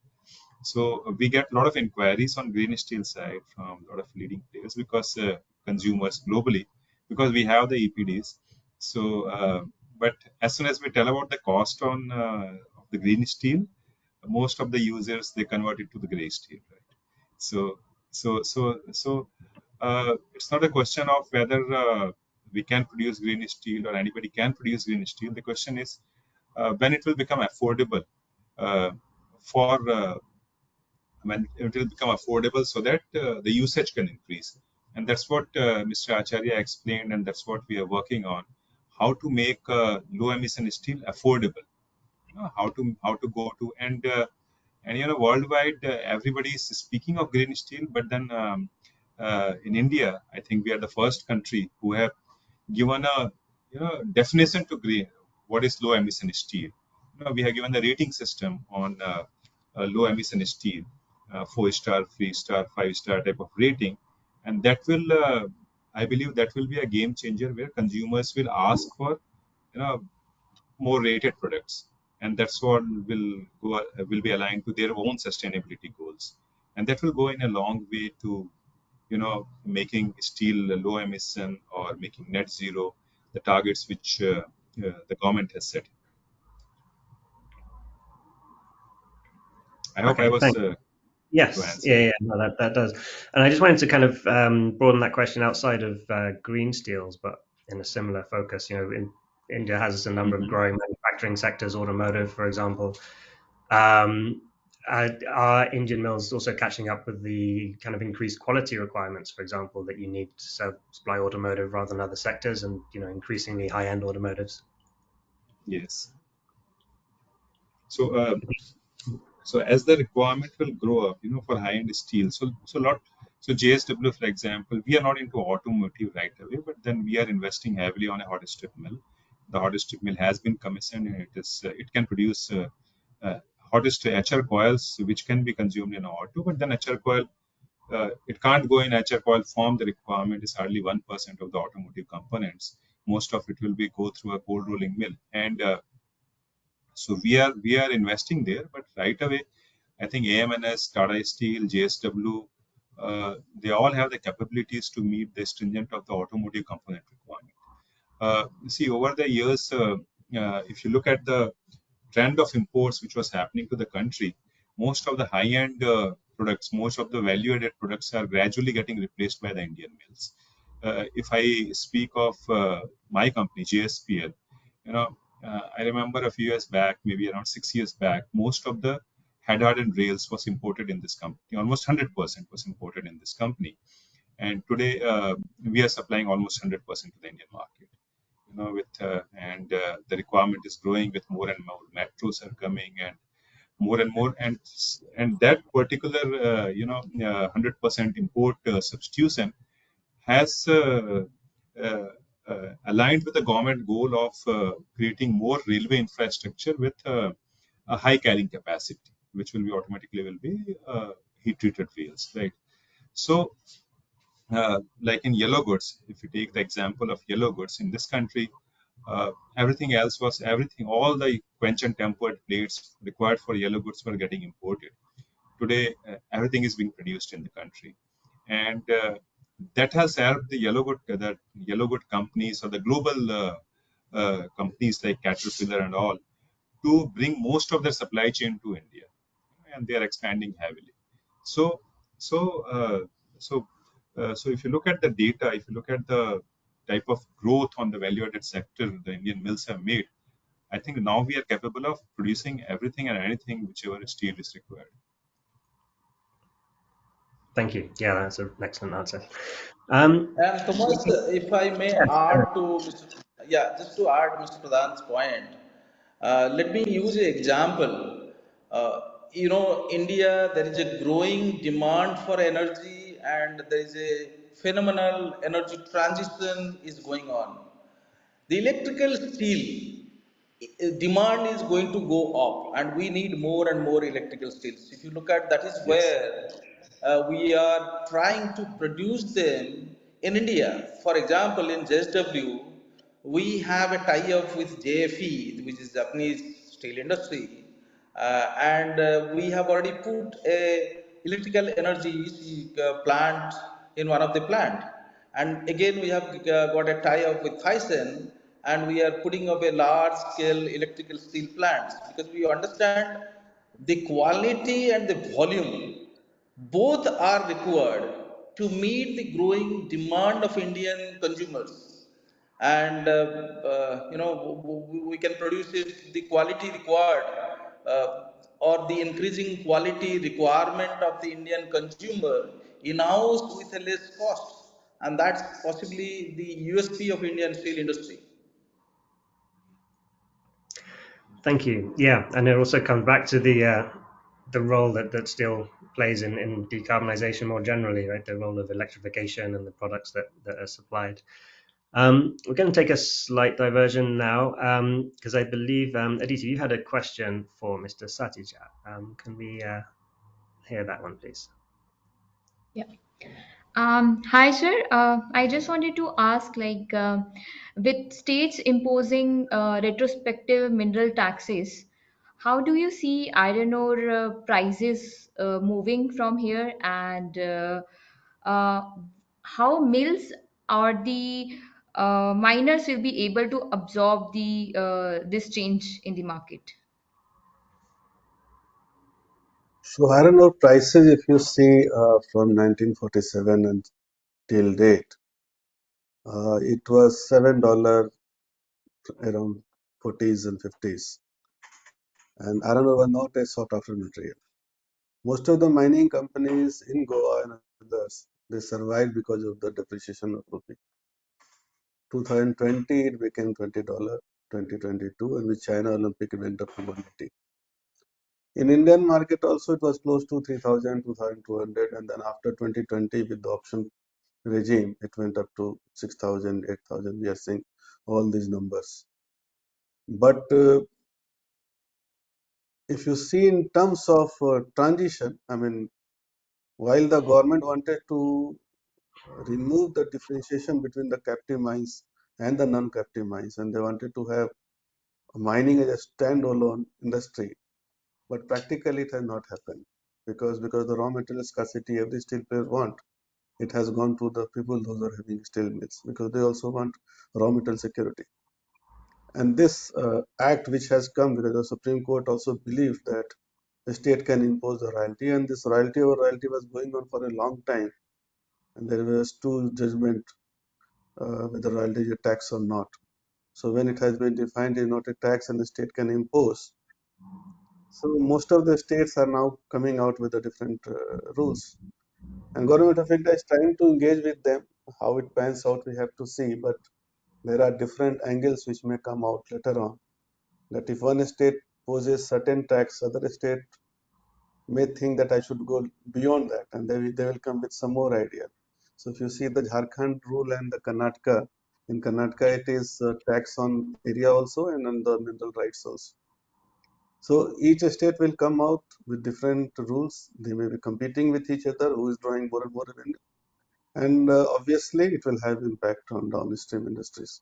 So we get a lot of inquiries on green steel side from a lot of leading players because consumers globally, because we have the EPDs. So, but as soon as we tell about the cost on of the green steel, most of the users they convert it to the gray steel, right? So, it's not a question of whether we can produce green steel or anybody can produce green steel. The question is when it will become affordable when it will become affordable so that the usage can increase. And that's what Mr. Acharya explained, and that's what we are working on, how to make low emission steel affordable, how to go to, and worldwide everybody is speaking of green steel, but then in India, I think we are the first country who have given a definition to green, what is low emission steel. We have given the rating system on low emission steel, 4-star, 3-star, 5-star type of rating, and that will, I believe, that will be a game changer where consumers will ask for more rated products, and that's what will be aligned to their own sustainability goals, and that will go in a long way to making steel low emission or making net zero, the targets which the government has set. I hope I was yes, yeah, no, that does. And I just wanted to kind of broaden that question outside of green steels, but in a similar focus. India has a number of growing manufacturing sectors, automotive, for example. Are Indian mills also catching up with the kind of increased quality requirements, for example, that you need to supply automotive rather than other sectors, and increasingly high-end automotives? Yes. So as the requirement will grow up, for high-end steel, so JSW, for example, we are not into automotive right away, but then we are investing heavily on a hot strip mill. The hot strip mill has been commissioned, and it can produce hot strip HR coils, which can be consumed in auto, but then HR coil, it can't go in HR coil form. The requirement is hardly 1% of the automotive components. Most of it will be go through a cold rolling mill, and so we are investing there. But right away, I think AMNS, Tata Steel, JSW, they all have the capabilities to meet the stringent of the automotive component requirement. See, over the years, if you look at the trend of imports which was happening to the country, most of the high-end products, most of the value-added products are gradually getting replaced by the Indian mills. If I speak of my company, JSPL, I remember a few years back, maybe around 6 years back, most of the head hardened rails was imported in this company. Almost 100% was imported in this company. And today, we are supplying almost 100% to the Indian market. The requirement is growing with more and more metros are coming, and more, and that particular 100% import substitution has aligned with the government goal of creating more railway infrastructure with a high carrying capacity, which will be heat treated rails, right? So, like in yellow goods, if you take the example of yellow goods in this country, all the quench and tempered plates required for yellow goods were getting imported. Today, everything is being produced in the country, and that has helped the yellow good companies or the global companies like Caterpillar and all to bring most of their supply chain to India, and they are expanding heavily. So, so, uh, so, so if you look at the data, if you look at the type of growth on the value-added sector the Indian mills have made, I think now we are capable of producing everything and anything whichever steel is required. Thank you. Yeah, that's an excellent answer. And Thomas, if I may add to Mr. Yeah, just to add Mr. Pradhan's point, let me use an example. India, there is a growing demand for energy, and there is a phenomenal energy transition is going on. The electrical steel demand is going to go up, and we need more and more electrical steels. If you look at that, is Yes. where we are trying to produce them in India. For example, in JSW, we have a tie-up with JFE, which is Japanese steel industry, and we have already put a electrical energy plant in one of the plant. And again, we have got a tie-up with Thyssen, and we are putting up a large-scale electrical steel plants because we understand the quality and the volume both are required to meet the growing demand of Indian consumers. And we can produce it, the quality required or the increasing quality requirement of the Indian consumer in-house with a less cost, and that's possibly the USP of Indian steel industry. Thank you. Yeah, and it also comes back to the role that steel plays in decarbonization more generally, right? The role of electrification and the products that are supplied. We're going to take a slight diversion now because I believe, Aditi, you had a question for Mr. Satija. Can we hear that one, please? Yeah. Hi, sir. I just wanted to ask, with states imposing retrospective mineral taxes, how do you see iron ore prices moving from here, and uh, how mills or the miners will be able to absorb the this change in the market? So iron ore prices, if you see from 1947 until date, it was $7 around 40s and 50s. and iron ore was not a sought after material. Most of the mining companies in Goa and others, they survived because of the depreciation of rupee. 2020 it became $20, 2022, and with China Olympic it went up to 180. In Indian market also it was close to 3,000, 2,200, and then after 2020 with the option regime it went up to 6,000, 8,000. We are seeing all these numbers. But if you see in terms of transition, I mean, while the government wanted to remove the differentiation between the captive mines and the non-captive mines, and they wanted to have mining as a standalone industry, but practically it has not happened because the raw material scarcity every steel player want, it has gone to the people those are having steel mills because they also want raw material security. And this act which has come because the Supreme Court also believed that the state can impose the royalty, and this royalty over royalty was going on for a long time, and there was two judgment whether royalty is a tax or not. So when it has been defined is not a tax and the state can impose, so most of the states are now coming out with the different rules, and government of India is trying to engage with them. How it pans out we have to see, but there are different angles which may come out later on, that if one state poses certain tax, other state may think that I should go beyond that, and they will come with some more idea. So if you see the Jharkhand rule and the Karnataka, in Karnataka it is tax on area also and on the mineral rights also. So each state will come out with different rules. They may be competing with each other, who is drawing more and more revenue. And obviously it will have impact on downstream industries.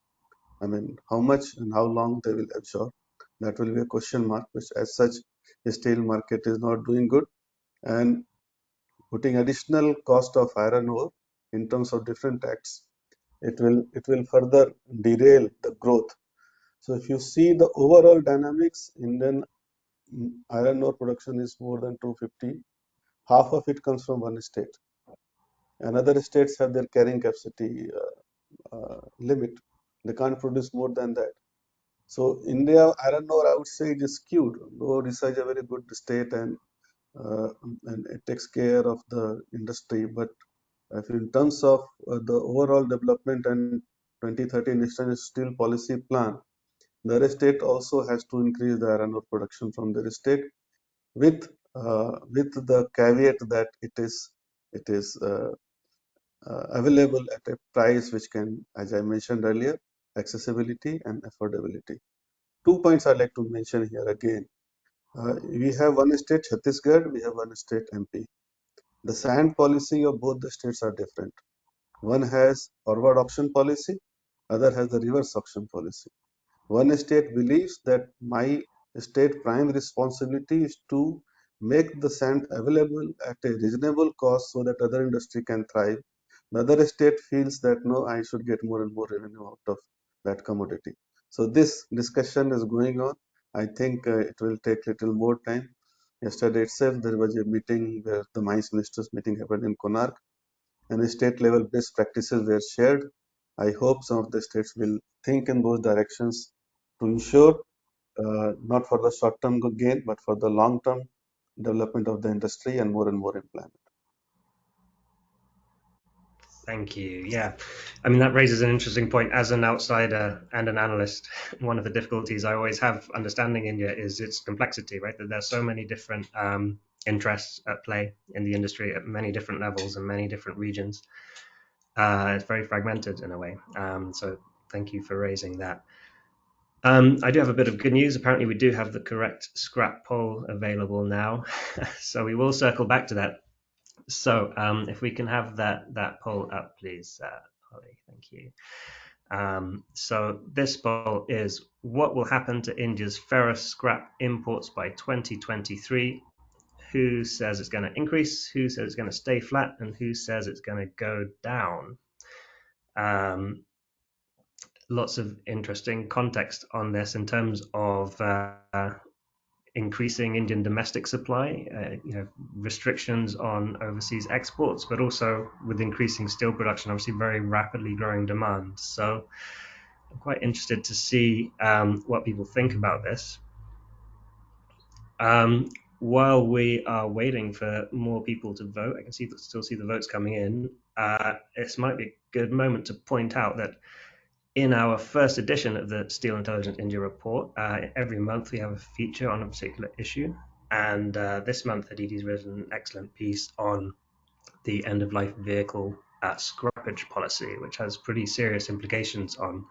I mean, how much and how long they will absorb, that will be a question mark, which as such, the steel market is not doing good. And putting additional cost of iron ore in terms of different tax, it will further derail the growth. So if you see the overall dynamics, Indian iron ore production is more than 250. Half of it comes from one state, and other states have their carrying capacity limit. They can't produce more than that. So India iron ore, I would say, it is skewed. Though Odisha is a very good state uh, and it takes care of the industry, but if in terms of the overall development and 2030 national steel policy plan, the state also has to increase the iron ore production from their state with the caveat that it is available at a price which can, as I mentioned earlier, accessibility and affordability. 2 points I'd like to mention here again. We have one state Chhattisgarh, we have one state MP. The sand policy of both the states are different. One has forward auction policy, other has the reverse auction policy. One state believes that my state prime responsibility is to make the sand available at a reasonable cost so that other industry can thrive. Another state feels that no, I should get more and more revenue out of that commodity. So this discussion is going on. I think it will take little more time. Yesterday itself there was a meeting where the mines ministers meeting happened in Konark, and state level best practices were shared. I hope some of the states will think in those directions to ensure not for the short term gain, but for the long term development of the industry and more employment. Thank you. Yeah, I mean, that raises an interesting point. As an outsider and an analyst, one of the difficulties I always have understanding India is its complexity, right? That there's so many different interests at play in the industry at many different levels and many different regions. It's very fragmented in a way. So thank you for raising that. I do have a bit of good news. Apparently, we do have the correct scrap poll available now. So we will circle back to that. So if we can have that poll up, please, Holly, thank you. So this poll is: what will happen to India's ferrous scrap imports by 2023? Who says it's going to increase? Who says it's going to stay flat? And who says it's going to go down? Lots of interesting context on this in terms of increasing Indian domestic supply, restrictions on overseas exports, but also with increasing steel production, obviously very rapidly growing demand. So I'm quite interested to see what people think about this. While we are waiting for more people to vote, I can still see the votes coming in. This might be a good moment to point out that in our first edition of the Steel Intelligence India report, every month we have a feature on a particular issue. And this month, Aditi's written an excellent piece on the end-of-life vehicle scrappage policy, which has pretty serious implications on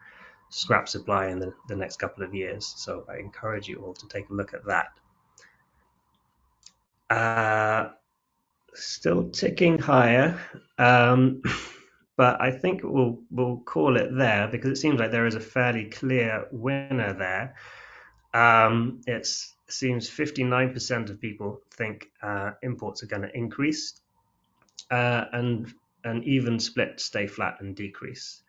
scrap supply in the next couple of years. So I encourage you all to take a look at that. Still ticking higher, but I think we'll call it there because it seems like there is a fairly clear winner there. It seems 59% of people think imports are going to increase, and an even split stay flat and decrease.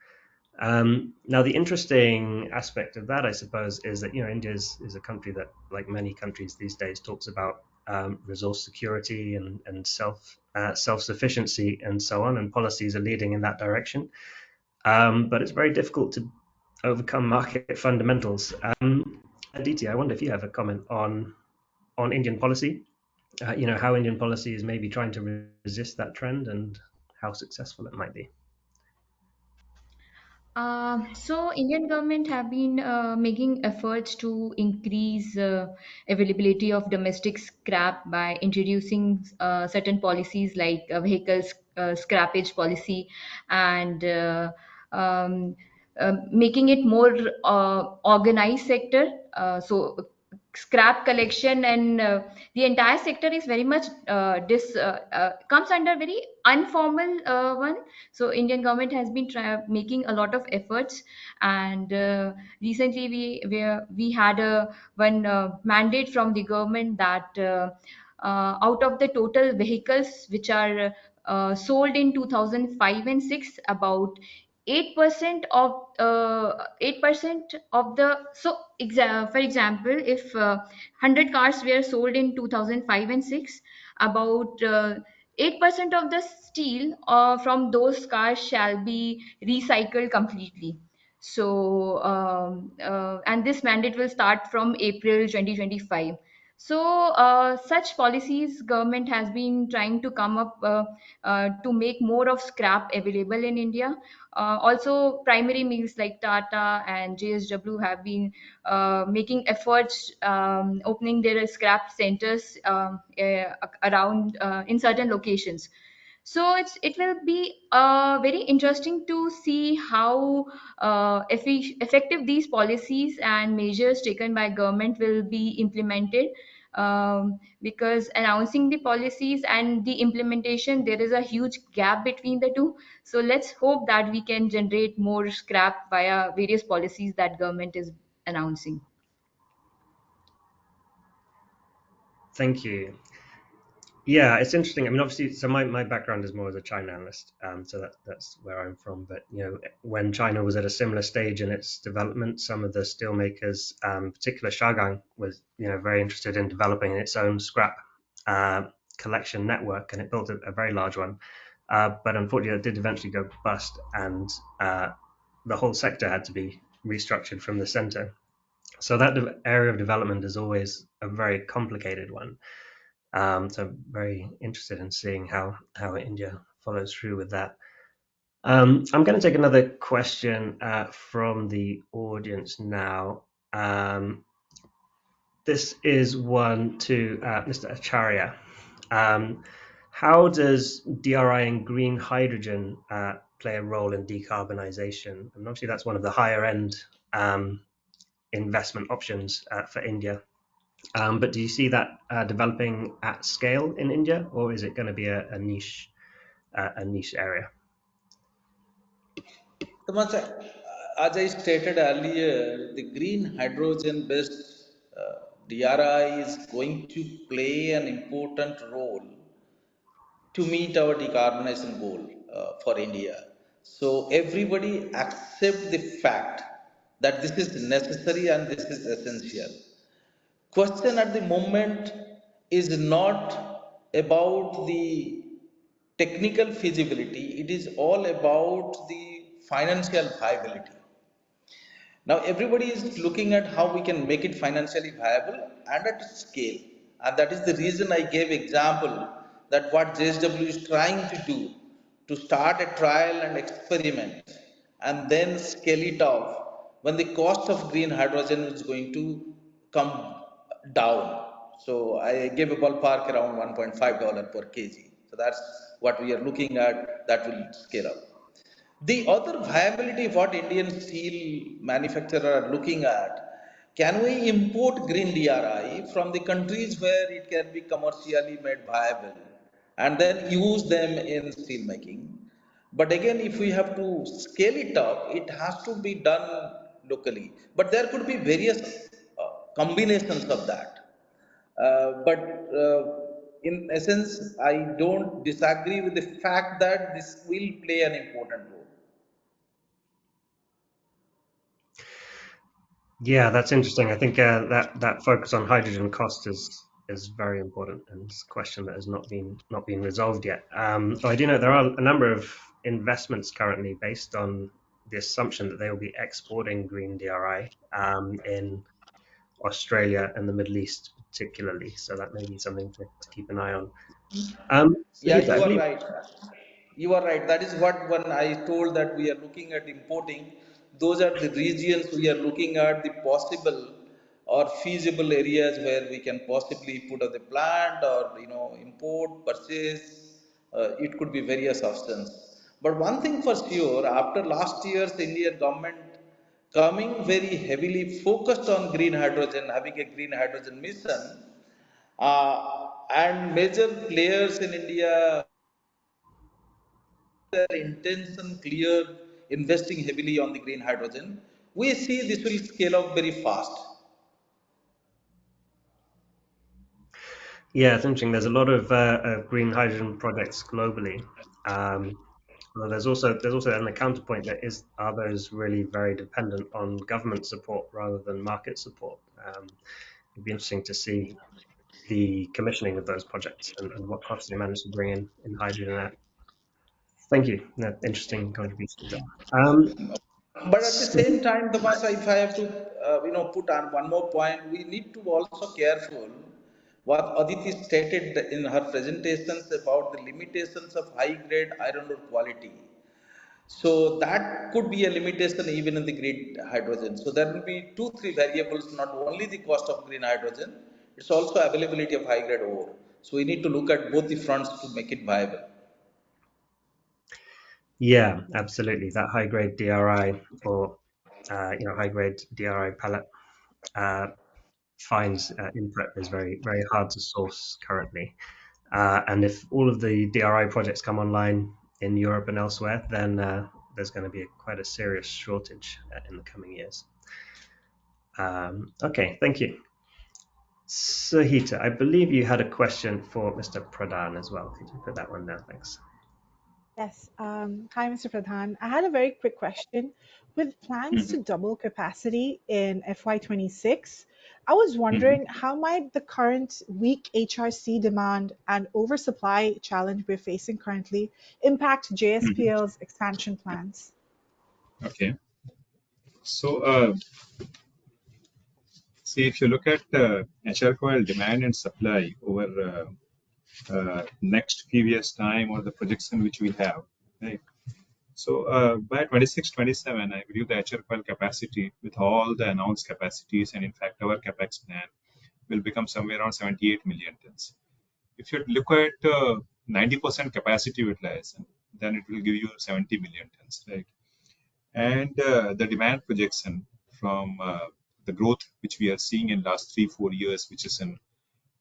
Now, the interesting aspect of that, I suppose, is that India is a country that, like many countries these days, talks about resource security and self-sufficiency and so on, and policies are leading in that direction. But it's very difficult to overcome market fundamentals. Aditi, I wonder if you have a comment on Indian policy. How Indian policy is maybe trying to resist that trend and how successful it might be. So Indian government have been making efforts to increase availability of domestic scrap by introducing certain policies like vehicles scrappage policy and um, making it more organized sector. So scrap collection and the entire sector is very much comes under very informal one. So Indian government has been making a lot of efforts, and recently we had a one mandate from the government that out of the total vehicles which are sold in 2005 and 6, about 8% of 8% of the for example, if 100 cars were sold in 2005 and 6, about 8% of the steel from those cars shall be recycled completely. So and this mandate will start from April 2025. So such policies government has been trying to come up to make more of scrap available in India. Also, primary mills like Tata and JSW have been making efforts, opening their scrap centers around in certain locations. So it will be very interesting to see how effective these policies and measures taken by government will be implemented, because announcing the policies and the implementation, there is a huge gap between the two. So let's hope that we can generate more scrap via various policies that government is announcing. Thank you. Yeah, it's interesting. I mean, obviously, so my background is more as a China analyst, so that's where I'm from. But when China was at a similar stage in its development, some of the steel makers, particular Shagang, was very interested in developing its own scrap collection network, and it built a very large one. But unfortunately, it did eventually go bust, and the whole sector had to be restructured from the center. So that area of development is always a very complicated one. So I'm very interested in seeing how India follows through with that. I'm going to take another question from the audience now. This is one to Mr. Acharya. How does DRI and green hydrogen play a role in decarbonisation? And obviously that's one of the higher end investment options for India. But do you see that developing at scale in India, or is it going to be a niche area? As I stated earlier, the green hydrogen based DRI is going to play an important role to meet our decarbonization goal for India. So everybody accept the fact that this is necessary and this is essential. Question at the moment is not about the technical feasibility, it is all about the financial viability. Now everybody is looking at how we can make it financially viable and at scale. And that is the reason I gave example that what JSW is trying to do to start a trial and experiment and then scale it off when the cost of green hydrogen is going to come down. So I gave a ballpark around $1.5 per kg. So that's what we are looking at, that will scale up. The other viability, what Indian steel manufacturer are looking at, can we import green DRI from the countries where it can be commercially made viable and then use them in steel making? But again, if we have to scale it up, it has to be done locally. But there could be various combinations of that. But in essence, I don't disagree with the fact that this will play an important role. Yeah, that's interesting. I think that focus on hydrogen cost is very important, and it's a question that has not been resolved yet. So I do know there are a number of investments currently based on the assumption that they will be exporting green DRI in Australia and the Middle East particularly. So that may be something to keep an eye on. Yeah, Sahita, I you are believe. right. You are right. That is what when I told that we are looking at importing, those are the regions we are looking at the possible or feasible areas where we can possibly put up the plant or import, purchase. It could be various options. But one thing for sure, after last year's Indian government coming very heavily focused on green hydrogen, having a green hydrogen mission, and major players in India their intention clear, investing heavily on the green hydrogen, we see this will scale up very fast. Yeah, it's interesting. There's a lot of green hydrogen projects globally. Um, well, there's also then the counterpoint that are those really very dependent on government support rather than market support. It'd be interesting to see the commissioning of those projects and what costs they manage to bring in hydrogen at. Thank you. Interesting contribution there. But at the So, same time, Tamasha, if I have to, put on one more point, we need to also careful what Aditi stated in her presentations about the limitations of high-grade iron ore quality. So that could be a limitation even in the green hydrogen. So there will be two, three variables, not only the cost of green hydrogen, it's also availability of high grade ore. So we need to look at both the fronts to make it viable. yeah, absolutely. That high grade DRI or high grade DRI pellet uh, finds in prep is very hard to source currently. And if all of the DRI projects come online in Europe and elsewhere, then there's going to be quite a serious shortage in the coming years. Okay, thank you. Sahita, I believe you had a question for Mr. Pradhan as well. Could you put that one down? Thanks. Yes. Hi, Mr. Pradhan. I had a very quick question. With plans Mhm. to double capacity in FY26, I was Mhm. wondering how might the current weak HRC demand and oversupply challenge we're facing currently impact Mhm. JSPL's expansion plans? Okay. So, see, if you look at HR coil demand and supply over next few years' time or the projection which we have, right? So, by 26-27, I believe the HR coil capacity with all the announced capacities and in fact our capex plan will become somewhere around 78 million tons. If you look at 90% capacity utilization, then it will give you 70 million tons, right? And the demand projection from the growth which we are seeing in last 3-4 years, which is in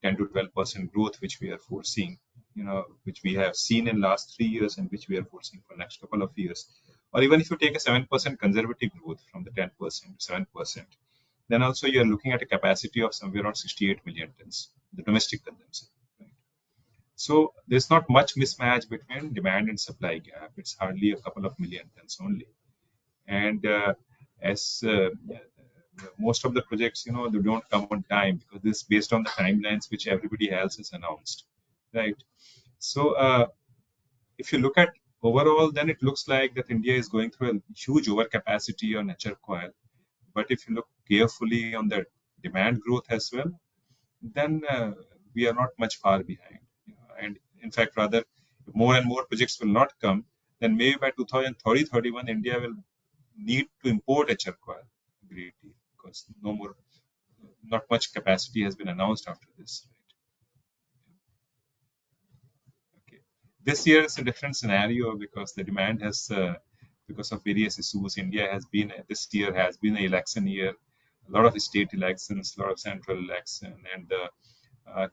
10 to 12% growth, which we are foreseeing, which we have seen in last 3 years and which we are foreseeing for next couple of years. Or even if you take a 7% conservative growth from the 10% to 7%, then also you are looking at a capacity of somewhere around 68 million tons, the domestic consumption. Right? So there's not much mismatch between demand and supply gap. It's hardly a couple of million tons only. And as most of the projects, they don't come on time because this is based on the timelines which everybody else has announced, right? So if you look at overall, then it looks like that India is going through a huge overcapacity on HR coil. But if you look carefully on the demand growth as well, then we are not much far behind. And in fact, rather, if more and more projects will not come, then maybe by 2030-31, India will need to import HR coil grade D because not much capacity has been announced after this. Right? Okay. This year is a different scenario because the demand has, because of various issues, this year has been an election year, a lot of state elections, a lot of central election, and the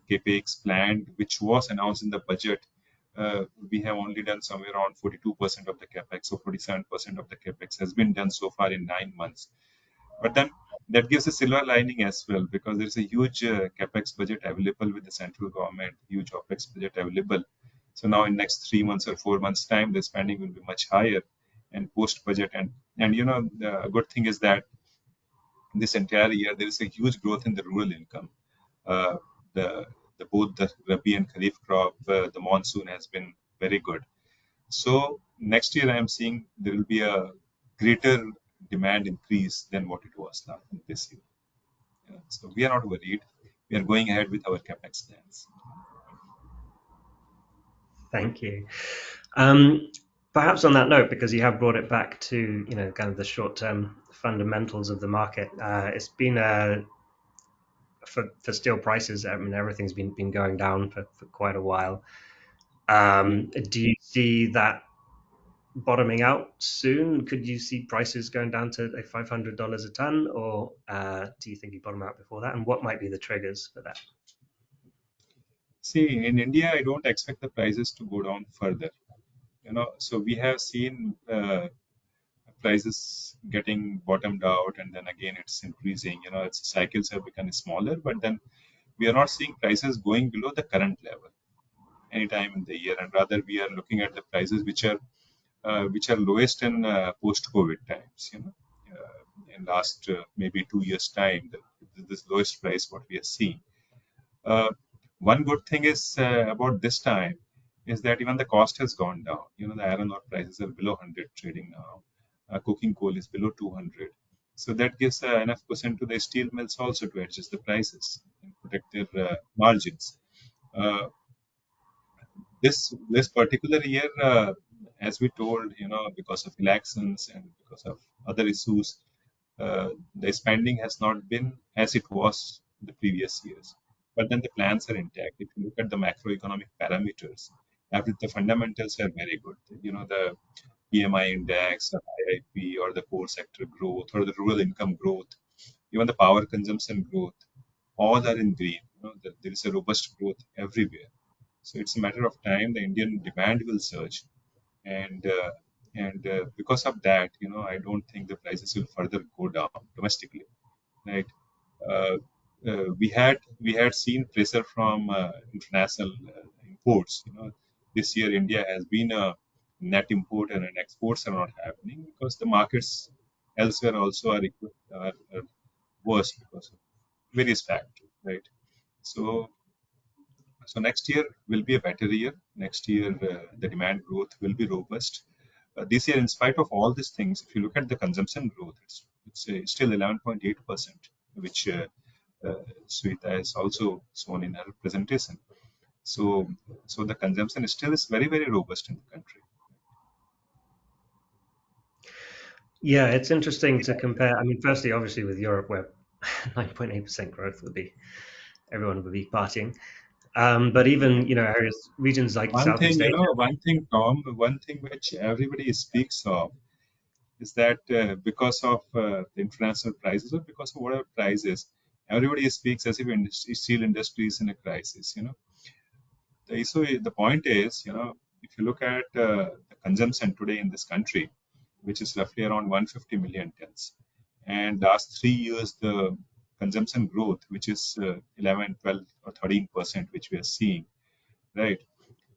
capex planned, which was announced in the budget, we have only done somewhere around 42% of the capex, so 47% of the capex has been done so far in 9 months. But then that gives a silver lining as well because there's a huge capex budget available with the central government, huge opex budget available. So now in next 3 months or 4 months time, the spending will be much higher and post budget. And the good thing is that this entire year there is a huge growth in the rural income. Uh, the both the Rabi and Kharif crop, the monsoon has been very good. So next year I am seeing there will be a greater demand increase than what it was this year. Yeah. So we are not worried. We are going ahead with our capex plans. Thank you. Perhaps on that note, because you have brought it back to kind of the short-term fundamentals of the market, it's been for steel prices. I mean, everything's been going down for quite a while. Do you see that bottoming out soon? Could you see prices going down to like $500 a ton, or do you think you bottom out before that? And what might be the triggers for that? See, in India, I don't expect the prices to go down further. So we have seen prices getting bottomed out, and then again it's increasing. Its cycles have become smaller, but then we are not seeing prices going below the current level anytime in the year, and rather we are looking at the prices which are lowest in post-COVID times. In last maybe 2 years' time, this lowest price what we are seeing. One good thing is about this time is that even the cost has gone down. The iron ore prices are below 100 trading now. Coking coal is below 200. So that gives enough percent to the steel mills also to adjust the prices and protect their margins. This particular year, as we told, because of elections and because of other issues, the spending has not been as it was the previous years. But then the plans are intact. If you look at the macroeconomic parameters, the fundamentals are very good. The PMI index, the IIP, or the core sector growth, or the rural income growth, even the power consumption growth, all are in green. There is a robust growth everywhere. So it's a matter of time. The Indian demand will surge, and because of that, I don't think the prices will further go down domestically, right? Uh, we had seen pressure from international imports. This year India has been a net importer, and exports are not happening because the markets elsewhere also are worse because of various factors, right? So So next year will be a better year. Next year, the demand growth will be robust. This year, in spite of all these things, if you look at the consumption growth, it's still 11.8%, which Sweta has also shown in her presentation. So the consumption is very, very robust in the country. Yeah, it's interesting to compare. I mean, firstly, obviously, with Europe, where 9.8% growth everyone would be partying. But even regions like Southeast Asia. Tom, one thing which everybody speaks of is that because of the international prices or because of whatever prices, everybody speaks as if steel industry is in a crisis. The point is, if you look at the consumption today in this country, which is roughly around 150 million tons, and last 3 years the consumption growth, which is 11, 12, or 13%, which we are seeing, right?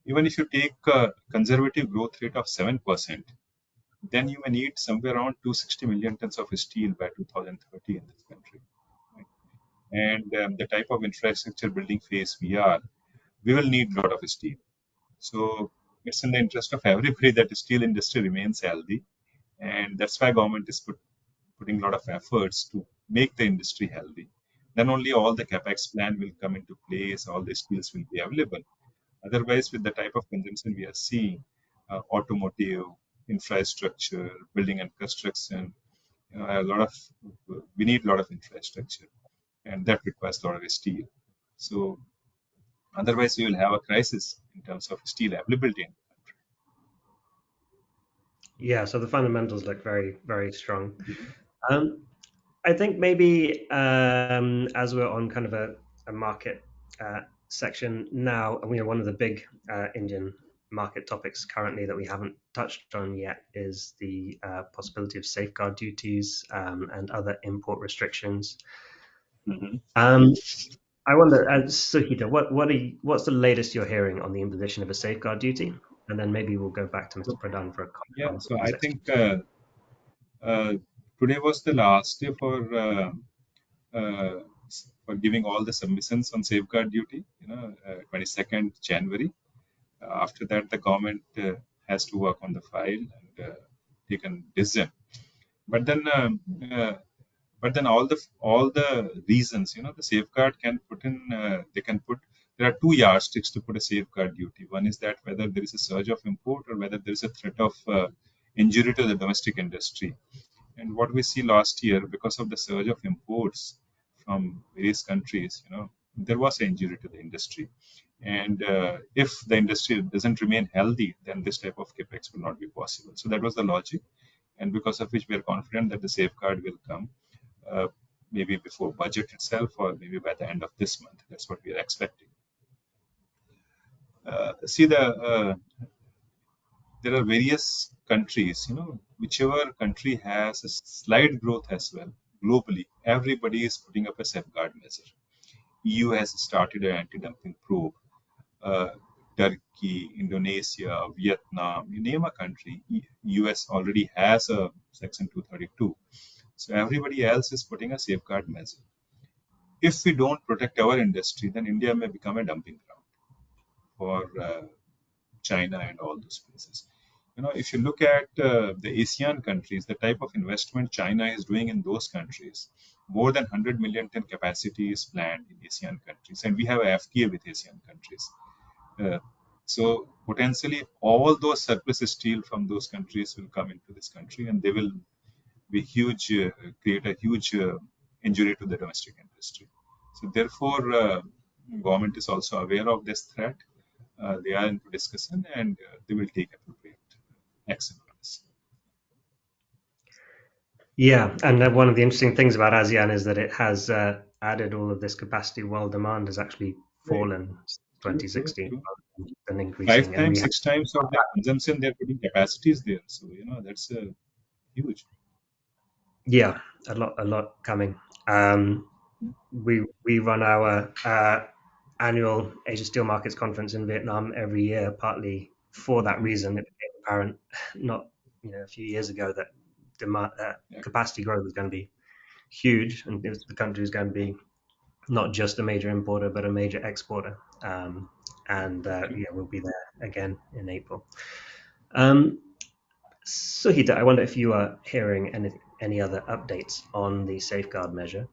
Even if you take a conservative growth rate of 7%, then you may need somewhere around 260 million tons of steel by 2030 in this country. Right? And the type of infrastructure building phase we will need a lot of steel. So it's in the interest of everybody that the steel industry remains healthy, and that's why government is putting a lot of efforts to make the industry healthy. then only all the capex plan will come into place, all the steels will be available. Otherwise, with the type of consumption we are seeing, automotive, infrastructure, building and construction, a lot of we need a lot of infrastructure, and that requires a lot of steel. So otherwise, we will have a crisis in terms of steel availability in the country. Yeah, so the fundamentals look very, very strong. Um, I think maybe as we're on kind of a market section now, and one of the big Indian market topics currently that we haven't touched on yet is the possibility of safeguard duties and other import restrictions. I wonder, Suhita, what's the latest you're hearing on the imposition of a safeguard duty? And then maybe we'll go back to Mr. Pradhan for a comment Yeah, on so these I think today was the last day for giving all the submissions on safeguard duty. 22nd January. After that, the government has to work on the file and take a decision. But then, all the reasons, the safeguard can put in. They can put. There are two yardsticks to put a safeguard duty. One is that whether there is a surge of import or whether there is a threat of injury to the domestic industry. And what we see last year, because of the surge of imports from various countries, there was an injury to the industry. And if the industry doesn't remain healthy, then this type of capex will not be possible. So that was the logic, and because of which we are confident that the safeguard will come, maybe before budget itself, or maybe by the end of this month. That's what we are expecting. There are various countries, whichever country has a slight growth as well globally, everybody is putting up a safeguard measure. EU has started an anti-dumping probe. Turkey, Indonesia, Vietnam, you name a country, US already has a Section 232. So everybody else is putting a safeguard measure. If we don't protect our industry, then India may become a dumping ground for China and all those places. If you look at the ASEAN countries, the type of investment China is doing in those countries, more than 100 million ton capacity is planned in ASEAN countries, and we have a FTA with ASEAN countries. So potentially all those surplus steel from those countries will come into this country, and they will be huge, create a huge injury to the domestic industry. So therefore, government is also aware of this threat. They are into discussion, and they will take appropriate action on this. Yeah, and one of the interesting things about ASEAN is that it has added all of this capacity while demand has actually fallen since 2016 and increasing. 5 times, 6 times of their consumption, they're putting capacities there. So that's huge. Yeah, a lot coming. We run our annual Asia Steel Markets Conference in Vietnam every year, partly for that reason. It became apparent not a few years ago that demand capacity growth was going to be huge, and the country is going to be not just a major importer but a major exporter. We'll be there again in April. Suhita, I wonder if you are hearing any other updates on the safeguard measure.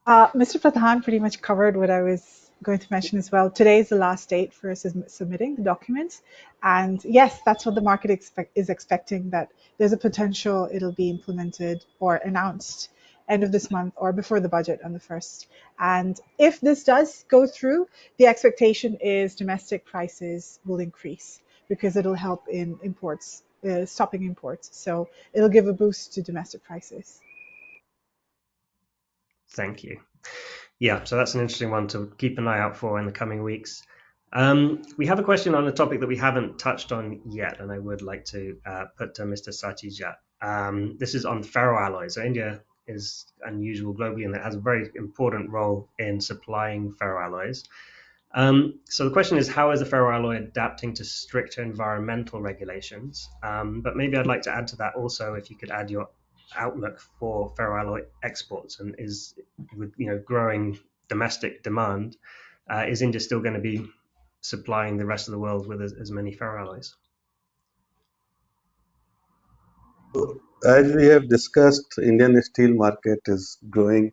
Mr. Pradhan pretty much covered what I was going to mention as well. Today is the last date for submitting the documents. And yes, that's what the market is expecting, that there's a potential it'll be implemented or announced end of this month or before the budget on the 1st. And if this does go through, the expectation is domestic prices will increase because it'll help in imports, stopping imports. So it'll give a boost to domestic prices. Thank you. Yeah, so that's an interesting one to keep an eye out for in the coming weeks. We have a question on a topic that we haven't touched on yet, and I would like to put to Mr. Sathija. This is on ferroalloys. So India is unusual globally, and it has a very important role in supplying ferroalloys. So the question is, how is the ferroalloy adapting to stricter environmental regulations? But maybe I'd like to add to that also, if you could add your outlook for ferroalloy exports, and is with growing domestic demand, is India still going to be supplying the rest of the world with as many ferroalloys? As we have discussed, Indian steel market is growing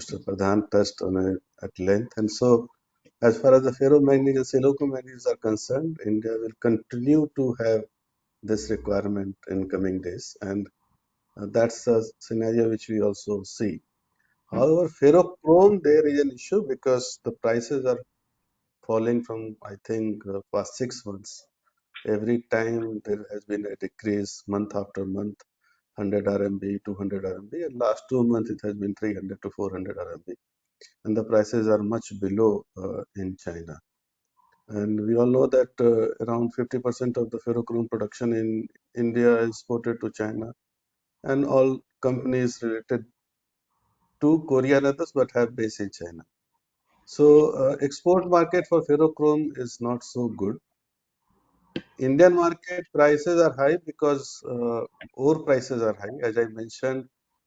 Mr. Pradhan touched on it at length. And so, as far as the ferromanganese and silicomanganese are concerned, India will continue to have this requirement in coming days, and that's a scenario which we also see. However, ferrochrome, there is an issue because the prices are falling from, I think, past 6 months. Every time there has been a decrease month after month, 100 RMB, 200 RMB, and last 2 months it has been 300 to 400 RMB. And the prices are much below in China. And we all know that around 50% of the ferrochrome production in India is exported to China, and all companies related to Korea and others but have base in China. So export market for ferrochrome is not so good. Indian market prices are high because ore prices are high. As I mentioned,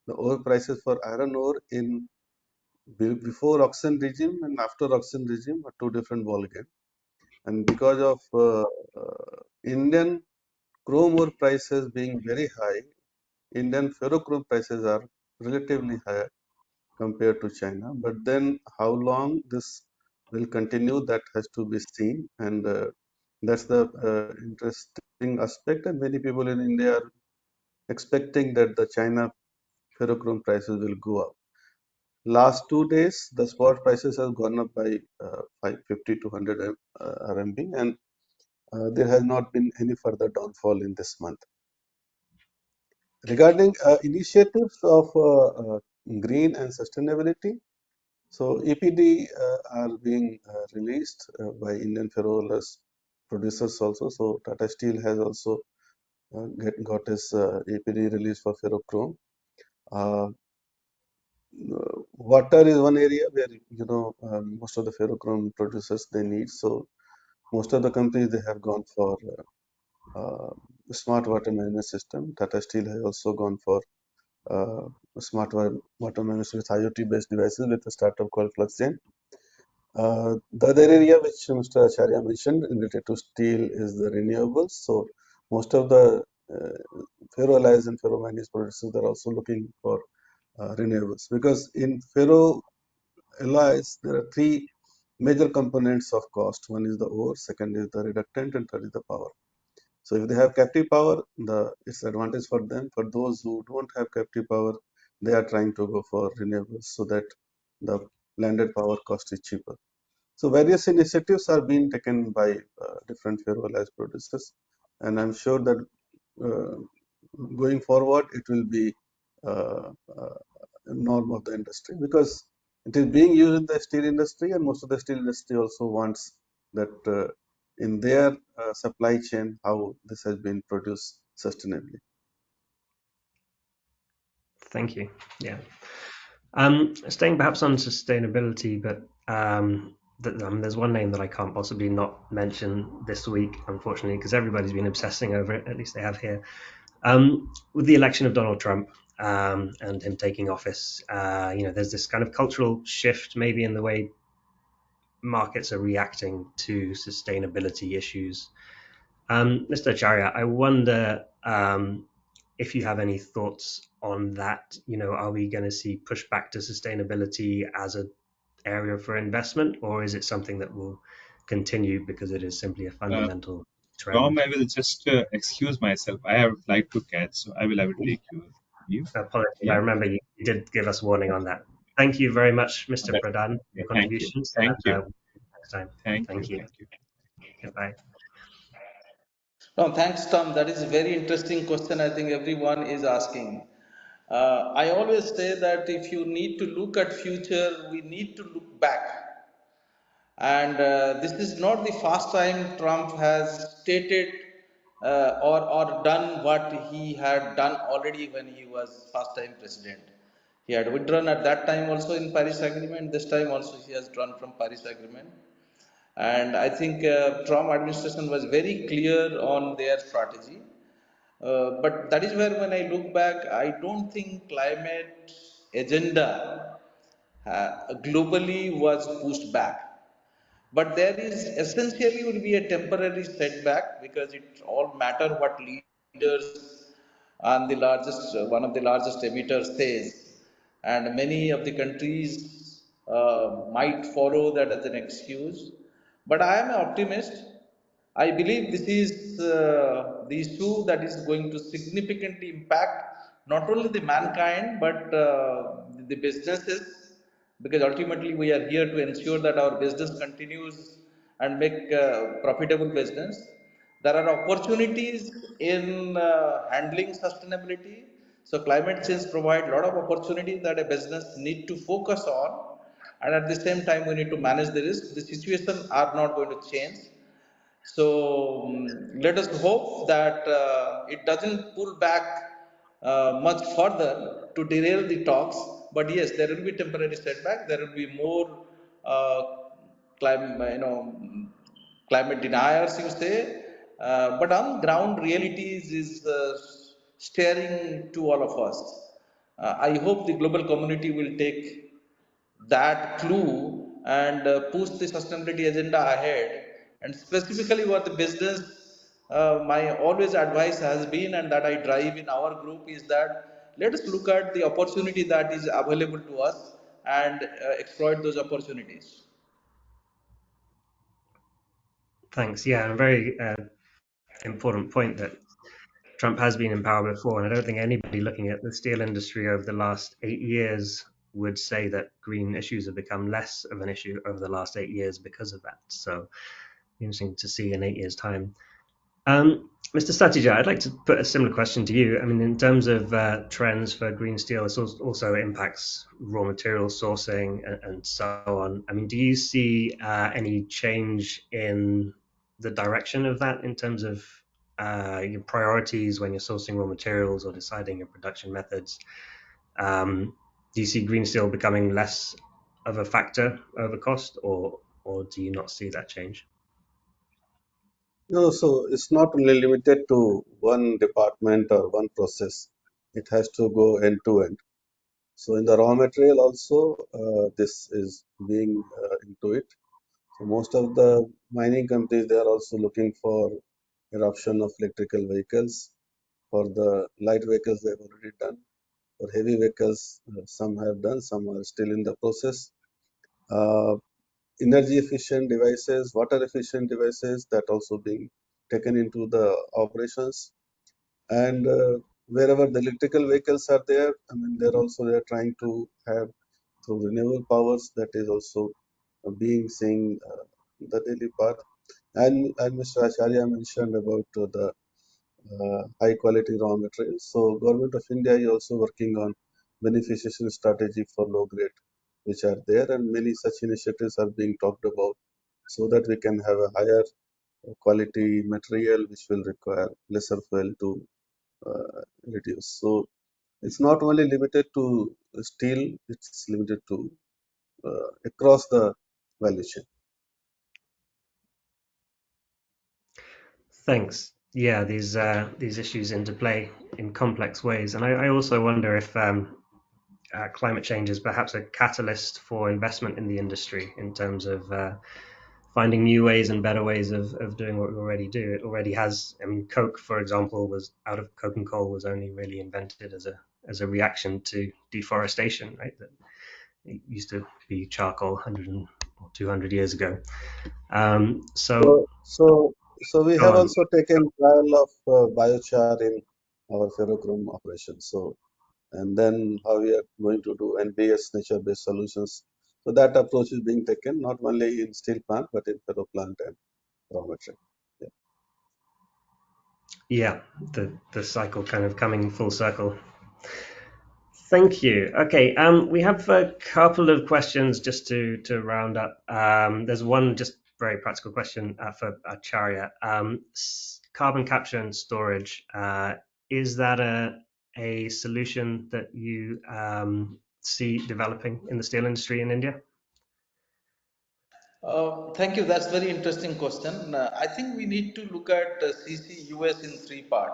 the ore prices for iron ore in before auction regime and after auction regime are two different ballgame. And because of Indian chrome ore prices being very high, Indian ferrochrome prices are relatively higher compared to China. But then how long this will continue, that has to be seen. And that's the interesting aspect. And many people in India are expecting that the China ferrochrome prices will go up. Last 2 days, the spot prices have gone up by 550 to 100 RMB, and there has not been any further downfall in this month. Regarding initiatives of green and sustainability, so EPD are being released by Indian ferroalloys producers also. So Tata Steel has also got his EPD release for ferrochrome. Uh, Water is one area where most of the ferrochrome producers they need. So most of the companies they have gone for smart water management system. Tata Steel has also gone for smart water management with IoT based devices with a startup called FluxGen. The other area which Mr. Acharya mentioned related to steel is the renewables. So most of the ferroalloys and ferromanganese producers are also looking for renewables, because in ferroalloys there are three major components of cost. One is the ore, second is the reductant, and third is the power. So if they have captive power, it's advantage for them. For those who don't have captive power, they are trying to go for renewables so that the landed power cost is cheaper. So various initiatives are being taken by different ferroalloys producers, and I'm sure that uh, going forward it will be uh, uh, norm of the industry, because it is being used in the steel industry, and most of the steel industry also wants that in their supply chain how this has been produced sustainably. Thank you. Yeah. Staying perhaps on sustainability, but there's one name that I can't possibly not mention this week, unfortunately, because everybody's been obsessing over it. At least they have here. With the election of Donald Trump and him taking office, there's this kind of cultural shift, maybe in the way markets are reacting to sustainability issues. Mr. Acharya, I wonder if you have any thoughts on that. Are we going to see pushback to sustainability as an area for investment, or is it something that will continue because it is simply a Uh, fundamental Tom, trend? I will just excuse myself. I have a flight to catch, so I will take you. You? Apologies, I Yeah. remember you did give us warning on that. Thank you very much, Mr. That's, Pradhan, for yeah. your Thank you. contributions, Thank and you. next time. Thank you. Thank you. Thank you. Goodbye. No, thanks, Tom. That is a very interesting question. I think everyone is asking. I always say that if you need to look at future, we need to look back. And this is not the first time Trump has stated or done what he had done already when he was first time president. He had withdrawn at that time also in Paris Agreement. This time also he has drawn from Paris Agreement. And I think Trump administration was very clear on their strategy. But that is where when I look back, I don't think climate agenda globally was pushed back. But there is essentially will be a temporary setback, because it all matter what leaders and the largest one of the largest emitters says. and many of the countries might follow that as an excuse. But I am an optimist. I believe this is the issue that is going to significantly impact not only the mankind but the businesses, because ultimately we are here to ensure that our business continues and make profitable business. There are opportunities in handling sustainability. So climate change provide a lot of opportunities that a business need to focus on, and at the same time we need to manage the risk. The situation are not going to change. So let us hope that it doesn't pull back much further to derail the talks. But yes, there will be temporary setback. There will be more uh, climate deniers, you say. But on ground, realities is staring to all of us. I hope the global community will take that clue and push the sustainability agenda ahead. And specifically, what the business, my always advice has been, and that I drive in our group, is that let us look at the opportunity that is available to us and exploit those opportunities. Thanks. Yeah, a very important point that Trump has been in power before, and I don't think anybody looking at the steel industry over the last 8 years would say that green issues have become less of an issue over the last 8 years because of that. So interesting to see in 8 years' time. Mr. Satija, I'd like to put a similar question to you. I mean, in terms of trends for green steel, this also impacts raw material sourcing and so on. I mean, do you see any change in the direction of that in terms of your priorities when you're sourcing raw materials or deciding your production methods? Do you see green steel becoming less of a factor over cost, or do you not see that change? No, so it's not only limited to one department or one process. It has to go end to end. So in the raw material also, this is being into it. So most of the mining companies, they are also looking for adoption of electrical vehicles. For the light vehicles, they've already done. For heavy vehicles, some have done, some are still in the process. Uh, Energy efficient devices, water efficient devices, that also being taken into the operations. And wherever the electrical vehicles are there, I mean, they're trying to have through renewable powers, that is also being seen the daily path. And Mr. Acharya mentioned about the high quality raw materials. So Government of India is also working on beneficiation strategy for low grade, which are there, and many such initiatives are being talked about, so that we can have a higher quality material which will require lesser fuel to reduce. So it's not only limited to steel; it's limited to across the value chain. Thanks. Yeah, these issues interplay in complex ways, and I also wonder if climate change is perhaps a catalyst for investment in the industry in terms of finding new ways and better ways of doing what we already do. It already has. I mean, Coke, for example, was out of coke and coal was only really invented as a reaction to deforestation, right? That it used to be charcoal 100 or 200 years ago. So So, so, so we go have on. also taken trial of biochar in our ferrochrome operation. So, and then how we are going to do NBS, nature-based solutions. So that approach is being taken not only in steel plant but in ferro plant and raw material. Yeah. Yeah, the cycle kind of coming full circle. Thank you. Okay, we have a couple of questions just to round up. There's one just very practical question for Acharya. Carbon capture and storage, is that a solution that you see developing in the steel industry in India? Thank you. That's very interesting question. I think we need to look at CCUS in three part.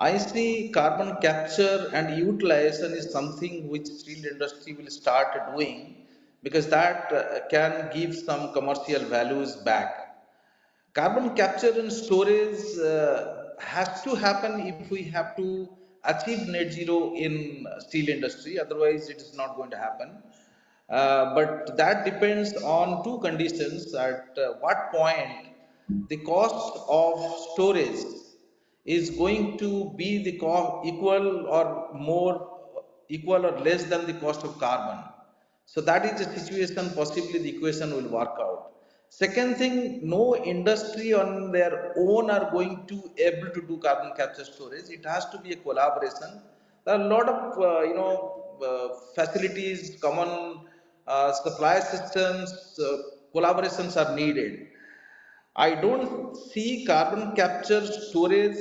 I see carbon capture and utilization is something which steel industry will start doing, because that can give some commercial values back. Carbon capture and storage has to happen if we have to achieve net zero in steel industry. Otherwise, it is not going to happen. But that depends on two conditions: at what point the cost of storage is going to be the equal or more equal or less than the cost of carbon. So that is the situation, possibly the equation will work out. Second thing, no industry on their own are going to able to do carbon capture storage. It has to be a collaboration. There are a lot of facilities, common supply systems, collaborations are needed. I don't see carbon capture storage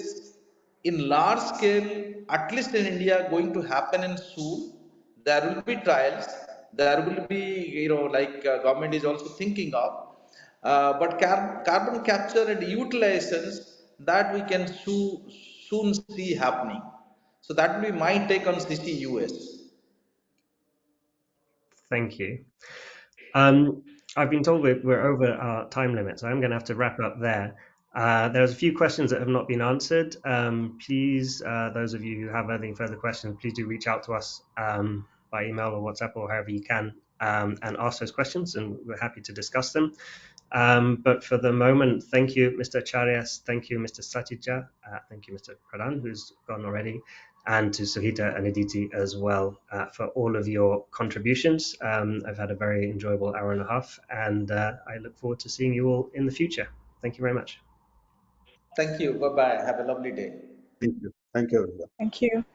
in large scale, at least in India, going to happen in soon. There will be trials. There will be, like government is also thinking of. But carbon capture and utilizations that we can soon see happening. So that will be my take on CCUS. Thank you. I've been told we're over our time limit, so I'm going to have to wrap up there. There's a few questions that have not been answered. Please, those of you who have any further questions, please do reach out to us by email or WhatsApp or however you can and ask those questions, and we're happy to discuss them. But for the moment, thank you, Mr. Charyas, thank you, Mr. Satija, thank you, Mr. Pradhan, who's gone already, and to Suhita and Aditi as well for all of your contributions. I've had a very enjoyable hour and a half, and I look forward to seeing you all in the future. Thank you very much. Thank you. Bye bye. Have a lovely day. Thank you. Thank you, everyone. Thank you.